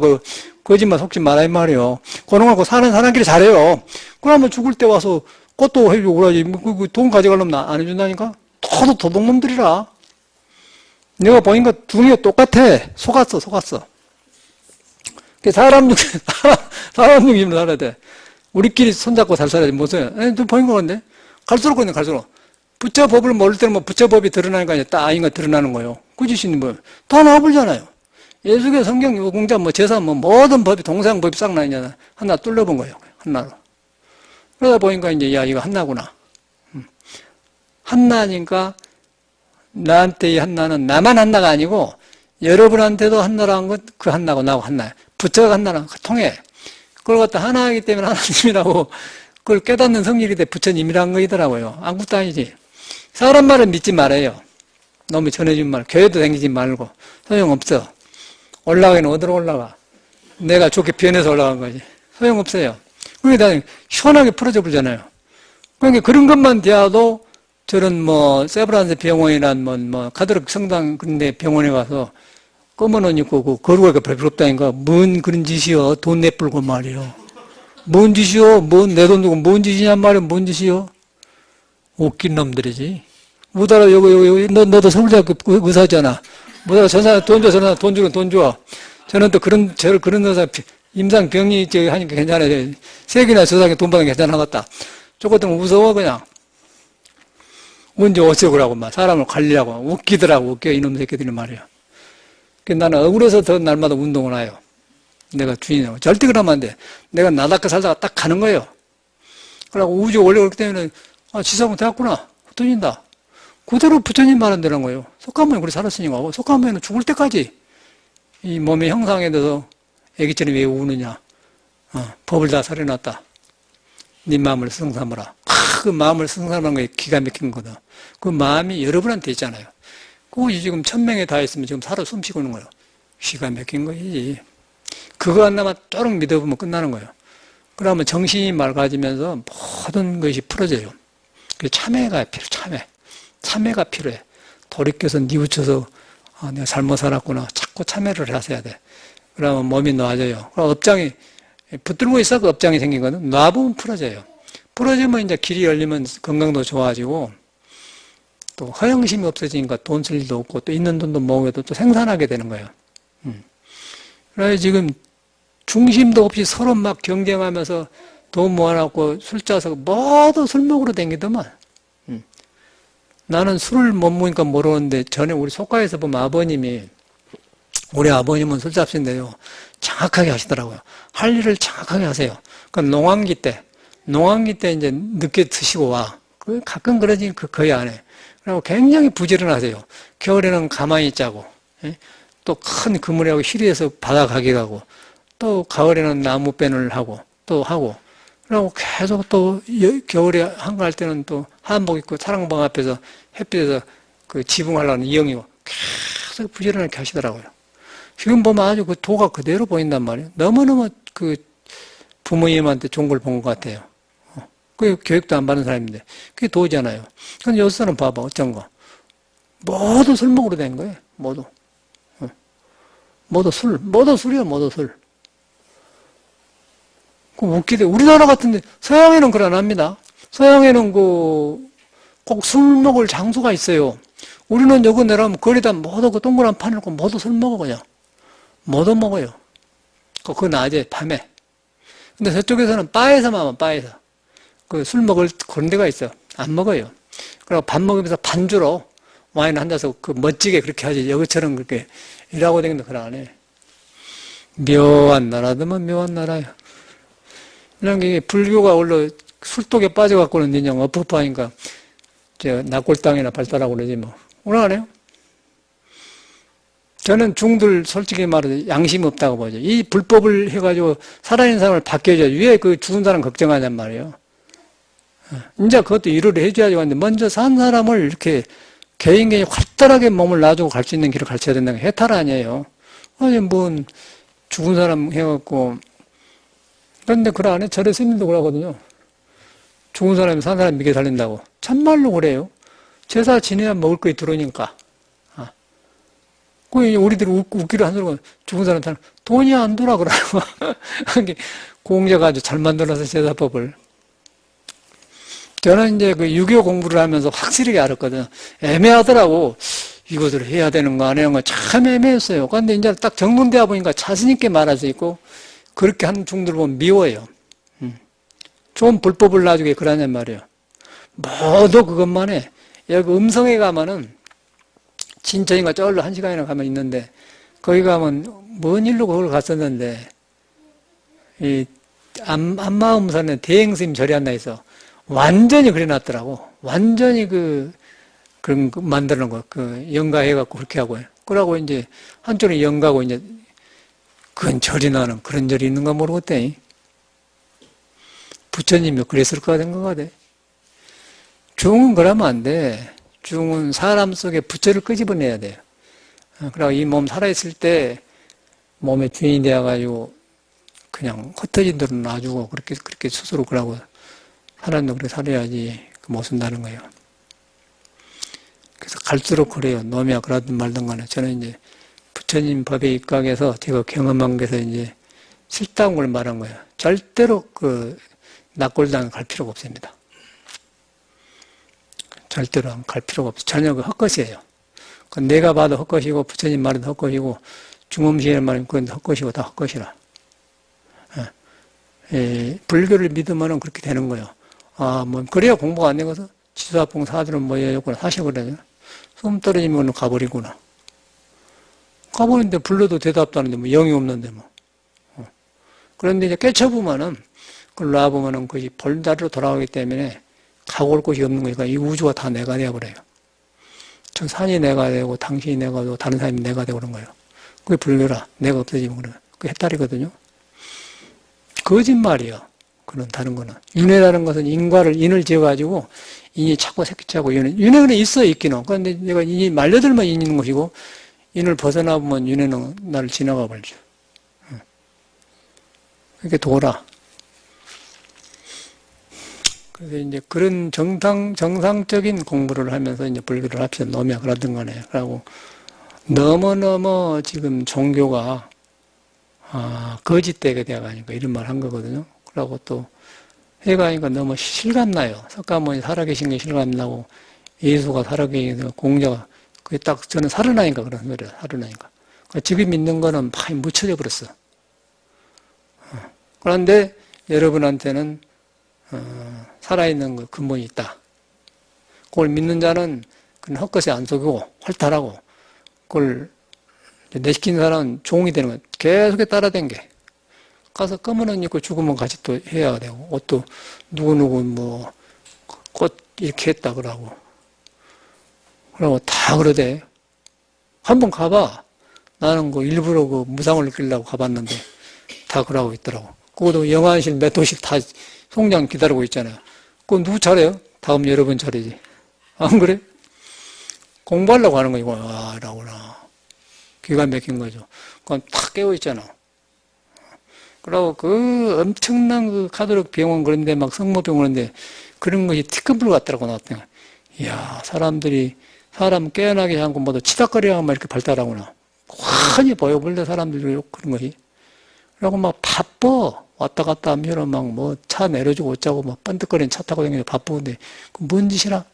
거짓말 속지 말아야 말이요. 그놈하고 사는 사람끼리 잘해요. 그러면 죽을 때 와서 꽃도 해주고 그러지. 돈 가져가려면 안 해준다니까? 도둑놈들이라. 내가 보니까 중이가 똑같아. 속았어. 사람 중심으로 살아야 돼. 우리끼리 손잡고 살 살아야지, 무슨, 또 보인 거 같네? 갈수록 그냥 갈수록. 부처법을 모를 때는 뭐 부처법이 드러나니까 이제 딱 아인가 드러나는 거예요. 꾸짖으시는 분. 다 나와버리잖아요. 예수교, 성경, 공자, 뭐 제사, 뭐 모든 법이, 동서양법이 싹 나뉘잖아. 하나 뚫려본 거예요. 하나로. 그러다 보니까 이제, 야, 이거 한나구나. 한나니까 나한테 이 한나는 나만 한나가 아니고 여러분한테도 한나라는 건 그 한나고 나하고 한나야. 부처가 한나랑 통해. 그걸 갖다 하나이기 때문에 하나님이라고 그걸 깨닫는 성질이 돼 부처님이라는 거이더라고요. 아무것도 아니지. 사람 말을 믿지 말아요. 너무 전해준 말. 교회도 다니지 말고. 소용없어. 올라가기는 어디로 올라가? 내가 좋게 변해서 올라간 거지. 소용없어요. 그게 다 시원하게 풀어져 버리잖아요. 그러니까 그런 것만 대하도 저런 뭐 세브란스 병원이나 뭐 가톨릭 성당 그런데 병원에 가서 검은 옷 입고 그 거루가 부럽다니까 뭔 그런 짓이요? 돈 내뿔고 말이요. 뭔 짓이요? 뭔 내 돈 두고 뭔 짓이냔 말이요? 뭔 짓이요? 웃긴 놈들이지. 못 알아. 여기 너도 서울대학교 의사잖아. 못 알아. 저 사람 돈 줘. 저 사람 돈 주고 돈 줘. 저는 또 그런 의사 임상병이 하니까 괜찮아요. 세 개나 저 사람이 돈 받는 게 괜찮아갔다. 저것들은 무서워 그냥. 언제 어쩌고라고 막 사람을 관리하고 웃기더라고. 웃겨 이놈 새끼들이 말이야. 나는 억울해서 더 날마다 운동을 해요. 내가 주인이라고. 절대 그러면 안 돼. 내가 나답게 살다가 딱 가는 거예요. 그러고 우주 원래 그렇기 때문에 지사하면 되었구나. 흩어진다. 그대로 부처님 말한 대로인 거예요. 속가모에 그렇게 살았으니까. 속가모에는 죽을 때까지 이 몸의 형상에 대해서 애기처럼 왜 우느냐. 법을 다 살해놨다. 네 마음을 승삼으라. 그 마음을 승삼하는 게 기가 막힌 거다. 그 마음이 여러분한테 있잖아요. 그것이 지금 1000명에 다 있으면 지금 살아 숨쉬고 있는 거예요. 기가 막힌 거지. 그거 하나만 쪼록 믿어보면 끝나는 거예요. 그러면 정신이 맑아지면서 모든 것이 풀어져요. 참회가 필요해. 참회가 필요해. 돌이켜서 뉘우쳐서 내가 잘못 살았구나. 자꾸 참회를 하셔야 돼. 그러면 몸이 놓아져요. 그럼 업장이 붙들고 있어 그 업장이 생기거든. 놔보면 풀어져요. 풀어지면 이제 길이 열리면 건강도 좋아지고 또 허영심이 없어지니까 돈 쓸 일도 없고 또 있는 돈도 모으게도 또 생산하게 되는 거예요. 그래서 지금 중심도 없이 서로 막 경쟁하면서 돈 모아놓고 술 짜서 모두 술 먹으러 다니더만. 나는 술을 못 먹으니까 모르는데 전에 우리 속가에서 보면 아버님이 우리 아버님은 술잡신데요. 정확하게 하시더라고요. 할 일을 정확하게 하세요. 그 농한기 때 이제 늦게 드시고 와. 가끔 그러지 거의 안 해. 그리고 굉장히 부지런하세요. 겨울에는 가만히 짜고, 또 큰 그물하고 희리에서 바다 가게 가고, 또 가을에는 나무 빼을 하고, 또 하고, 그리고 계속 또 겨울에 한가할 때는 또 한복 입고 사랑방 앞에서 햇빛에서 그 지붕하려는 이영이고, 계속 부지런하게 하시더라고요. 지금 보면 아주 그 도가 그대로 보인단 말이에요. 너무너무 그 부모님한테 좋은 걸 본 것 같아요. 그 교육도 안 받는 사람인데 그게 도잖아요. 근데 여섯 사람 봐봐 어쩐 거 모두 술 먹으러 된 거예요. 모두 술이야 모두 술. 그 웃기대. 우리나라 같은데 서양에는 그래 안 합니다. 서양에는 꼭 술 먹을 장소가 있어요. 우리는 여기 내려가면 거리다 모두 그 동그란 판을 놓고 모두 술 먹어 그냥 모두 먹어요. 그 낮에 밤에. 근데 저쪽에서는 바에서만 바에서. 그 술 먹을 그런 데가 있어. 안 먹어요. 그리고 밥 먹으면서 반주로 와인 한 잔씩 그 멋지게 그렇게 하지. 여기처럼 그렇게 일하고 다니는 그런 안 해. 묘한 나라더만 묘한 나라야. 이런 게 불교가 원래 술독에 빠져갖고는 그냥 엎어파니까 낙골당이나 발달하고 그러지 뭐. 오늘 안 해요? 저는 중들 솔직히 말해서 양심이 없다고 보죠. 이 불법을 해가지고 살아있는 사람을 바뀌어줘야지. 왜 그 죽은 사람 걱정하냔 말이에요. 이제 그것도 일을 해줘야지. 근데 먼저 산 사람을 이렇게 개인이 활달하게 몸을 놔주고 갈 수 있는 길을 가르쳐야 된다는 게 해탈 아니에요. 아니, 뭔 죽은 사람 해갖고. 그런데 그래 안 해. 절에 스님도 그러거든요. 죽은 사람이 산 사람 믿게 살린다고. 참말로 그래요. 제사 지내야 먹을 거에 들어오니까. 그 우리들이 웃기로 한 소리가 죽은 사람한테는 돈이 안 돌아 그러고. 공자가 아주 잘 만들어서 제사법을. 저는 이제 그 유교 공부를 하면서 확실하게 알았거든요. 애매하더라고. 이것을 해야 되는 거, 안 해야 되는 거 참 애매했어요. 그런데 이제 딱 정문대와 보니까 자신있게 말할 수 있고, 그렇게 하는 중들 보면 미워요. 좋은 불법을 놔주게 그러냔 말이에요. 모두 그것만 해. 여기 음성에 가면은 진천인가 저기로 1시간이나 가면 있는데 거기 가면 먼 일로 거기를 갔었는데 이 안마음산에 대행스님 절이 하나 있어. 완전히 그려놨더라고. 완전히 그런 거 만드는 거. 연가해갖고 그렇게 하고. 그러고 이제 한쪽에 연가고 이제 그건 절이 나는 그런 절이 있는가 모르겠대. 부처님이 그랬을 거가 된 거가 돼. 중은 그러면 안 돼. 중은 사람 속에 부처를 끄집어내야 돼요. 그러고 이 몸 살아있을 때 몸의 주인이 되어가지고 그냥 흩어진 대로 놔주고 그렇게 스스로 그러고 사람도 그렇게 살아야지 못 쓴다는 거예요. 그래서 갈수록 그래요. 놈이야 그러든 말든 간에 저는 이제 부처님 법에 입각해서 제가 경험한 게서 이제 싫다는 걸 말한 거예요. 절대로 낙골당 갈 필요가 없습니다. 절대로 갈 필요가 없어요. 전혀 헛것이에요. 내가 봐도 헛것이고 부처님 말도 헛것이고 중음시의 말은 그건 헛것이고 다 헛것이라. 불교를 믿으면 그렇게 되는 거예요. 그래야 공부가 안 되고서 지수화풍 사들은 뭐였구나 사셔버려요. 숨 떨어지면 가버리구나. 가버리는데 불러도 대답도 안 하는데 영이 없는데 그런데 이제 깨쳐보면은 그걸 놔보면은 그것이 볼다리로 돌아가기 때문에 가고 올 곳이 없는 거니까 이 우주가 다 내가 되어버려요. 저 산이 내가 되고 당신이 내가 되고 다른 사람이 내가 되고 그런 거예요. 그게 불교라. 내가 없어지면 그래. 그게 해탈이거든요. 거짓말이야. 그런 다른 거는. 윤회라는 것은 인을 지어가지고 인이 자꾸 새끼차고 윤회는 있어 있기는. 그런데 내가 인이 말려들면 인이 있는 것이고 인을 벗어나보면 윤회는 나를 지나가 버리죠. 그렇게 돌아. 그래서 이제 그런 정상적인 공부를 하면서 이제 불교를 합시다. 놈이야 그러든 간에. 그러고 너무너무 지금 종교가 거짓되게 되어가니까 이런 말 한 거거든요. 그러고 또 해가니까 너무 실감나요. 석가모니 살아계신 게 실감나고 예수가 살아계신 공자가 그게 딱 저는 살아나니까 그런 거예요. 살아나니까. 지금 있는 거는 많이 묻혀져 버렸어. 그런데 여러분한테는 살아있는 그 근본이 있다. 그걸 믿는 자는 그건 헛것에 안 속이고 활탈하고 그걸 내시키는 사람은 종이 되는 거예요. 계속 따라댕겨. 가서 검은 옷 입고 죽으면 같이 또 해야 되고 옷도 누구누구 꽃 이렇게 했다 그러고 다 그러대. 한번 가봐. 나는 일부러 무상을 느끼려고 가봤는데 다 그러고 있더라고. 그것도 영안실 몇 도씩 다 송장 기다리고 있잖아요. 그건 누구 차례요? 다음 여러분 차례지. 안 그래? 공부하려고 하는 거 이거 라구나. 기가 막힌 거죠. 그건 탁 깨어있잖아. 그러고 엄청난 카톨릭 병원 그런데 막 성모병원 그런데 그런 것이 티끌불 같더라고 나왔더니. 이야, 사람 깨어나게 하고 모두 치닥거리하고 이렇게 발달하구나. 환히 보여볼래 사람들이 그런 것이. 그러고 막 바빠. 왔다 갔다 하면 막 차 내려주고 어쩌고 번뜩거리는 차 타고 다니는 바쁘는데 뭔 짓이라?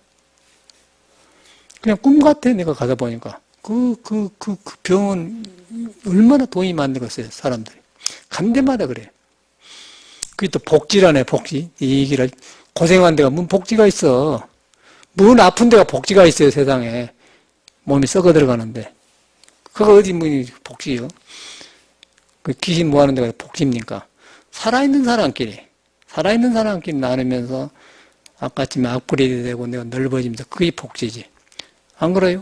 그냥 꿈 같아 내가 가다 보니까. 그 병원 얼마나 돈이 만들었어요 사람들이. 간 데마다 그래. 그게 또 복지라네 복지. 이 얘기를 고생한 데가 뭔 복지가 있어. 뭔 아픈 데가 복지가 있어요 세상에. 몸이 썩어 들어가는데. 그거 어디 복지요? 그 귀신 모아는 데가 복지입니까? 살아있는 사람끼리 나누면서 아까쯤에 업그레이드 되고 내가 넓어지면서 그게 복지지. 안 그래요?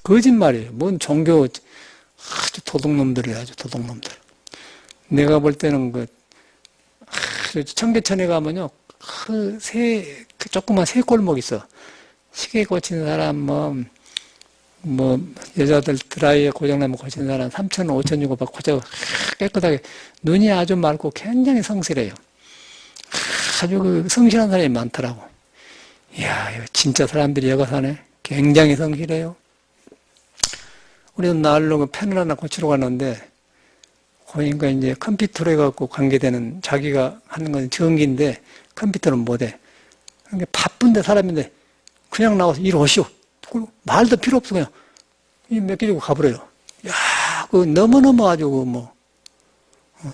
거짓말이에요. 뭔 종교 아주 도둑놈들이에요. 아주 도둑놈들. 내가 볼 때는 청계천에 가면요. 조그만 새 골목 있어. 시계 고치는 사람 여자들 드라이에 고장나면 고치는 사람 3,000원, 5,000원 주고 고쳐 깨끗하게 눈이 아주 맑고 굉장히 성실해요. 아주 성실한 사람이 많더라고. 이야, 이거 진짜 사람들이 여가 사네. 굉장히 성실해요. 우리도 나흘로 펜을 하나 고치러 갔는데 그러니까 이제 컴퓨터로 해갖고 관계되는 자기가 하는 건 전기인데 컴퓨터는 못해. 그러니까 바쁜데 사람인데 그냥 나와서 일 오시오. 말도 필요 없어 그냥 몇 개 주고 가버려요. 야, 너무너무 아주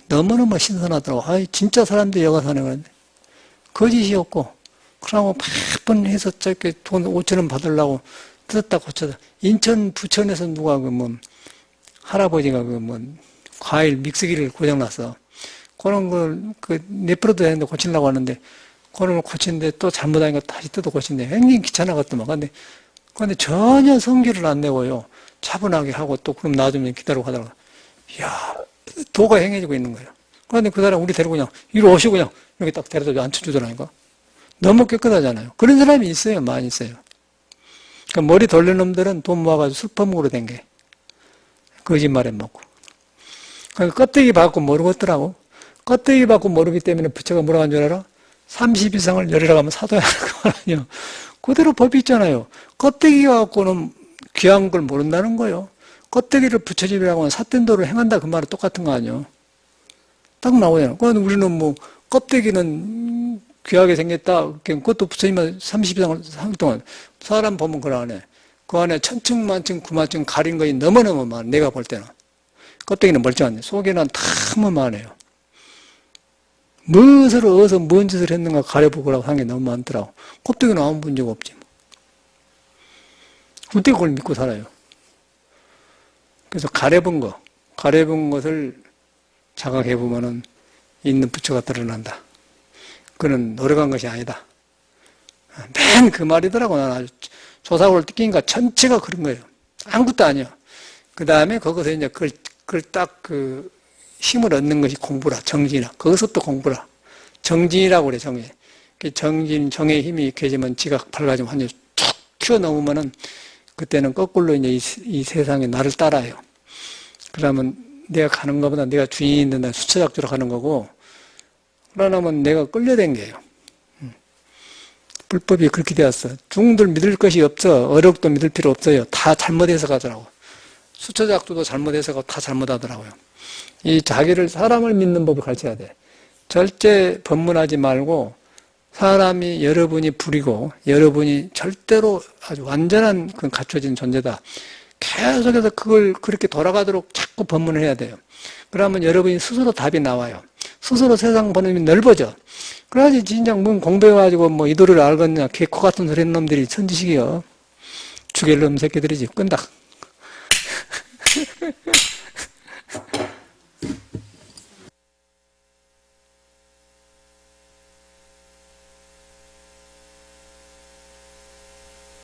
너무너무 신선하더라고. 진짜 사람들이 여가 사는 건데 거짓이었고, 그러고 몇번 해서 저렇게 돈 5천 원 받으려고 뜯었다 고쳐다. 인천, 부천에서 누가 할아버지가 과일 믹서기를 고장났어. 그런 걸, 내버려둬야 되는데 고치려고 하는데, 그런 걸 고치는데 또 잘못하니까 다시 뜯어 고친대. 굉장히 귀찮아갔더만. 근데 전혀 성질을 안 내고요. 차분하게 하고 또 그럼 놔두면 기다리고 하다가, 이야, 도가 행해지고 있는 거예요. 그런데 그 사람 우리 데리고 그냥, 이리 오시고 그냥, 이렇게 딱 데려다 앉혀주더라니까. 너무 깨끗하잖아요. 그런 사람이 있어요. 많이 있어요. 그러니까 머리 돌린 놈들은 돈 모아가지고 술퍼먹으러 댕겨. 거짓말에 먹고. 그러니까 껍데기 받고 모르겠더라고. 껍데기 받고 모르기 때문에 부처가 뭐라고 한 줄 알아? 30 이상을 열이라고 하면 사도야 하는 거 아니에요. 그대로 법이 있잖아요. 껍데기 갖고는 귀한 걸 모른다는 거예요. 껍데기를 부처집이라고 하면 삿된 도를 행한다 그 말은 똑같은 거 아니에요. 딱 나오잖아요. 그런데 우리는 껍데기는 귀하게 생겼다. 그것도 부처님은 30 이상을 살 동안 사람 보면 그 안에 천층만층 구만층 가린 것이 너무너무 많아. 내가 볼 때는. 껍데기는 멀쩡한데 속에는 너무 많아요. 무엇을 어디서 뭔 짓을 했는가 가려보고라고 하는 게 너무 많더라고. 껍데기는 아무 문제가 없지. 어떻게 그걸 믿고 살아요? 그래서 가려본 것을 자각해보면은 있는 부처가 드러난다. 그는 노력한 것이 아니다. 맨 그 말이더라고. 나는 아주 조사고를 뜯기니까 전체가 그런 거예요. 아무것도 아니야. 그 다음에 거기서 이제 그걸 딱 힘을 얻는 것이 공부라, 정진이라. 거기서 또 공부라. 정진이라고 그래, 정진. 정진, 정의 힘이 계시면 지각 밝아지면 완전히 툭 튀어나오면은 그때는 거꾸로 이제 이 세상에 나를 따라요. 그러면 내가 가는 것보다 내가 주인이 있는 날 수처작주로 가는 거고, 그러면 내가 끌려댕겨요. 불법이 그렇게 되었어. 중들 믿을 것이 없어. 어력도 믿을 필요 없어요. 다 잘못해서 가더라고. 수처작주도 잘못해서 가고 다 잘못하더라고요. 이 자기를, 사람을 믿는 법을 가르쳐야 돼. 절대 법문하지 말고, 사람이 여러분이 불이고, 여러분이 절대로 아주 완전한 그 갖춰진 존재다. 계속해서 그걸 그렇게 돌아가도록 자꾸 법문을 해야 돼요. 그러면 여러분이 스스로 답이 나와요. 스스로 세상 보는 힘이 넓어져. 그래야지 진짜 공부해가지고 이도를 알겠냐. 개코 같은 소리 하는 놈들이 천지식이요. 죽일 놈 새끼들이지. 끈다.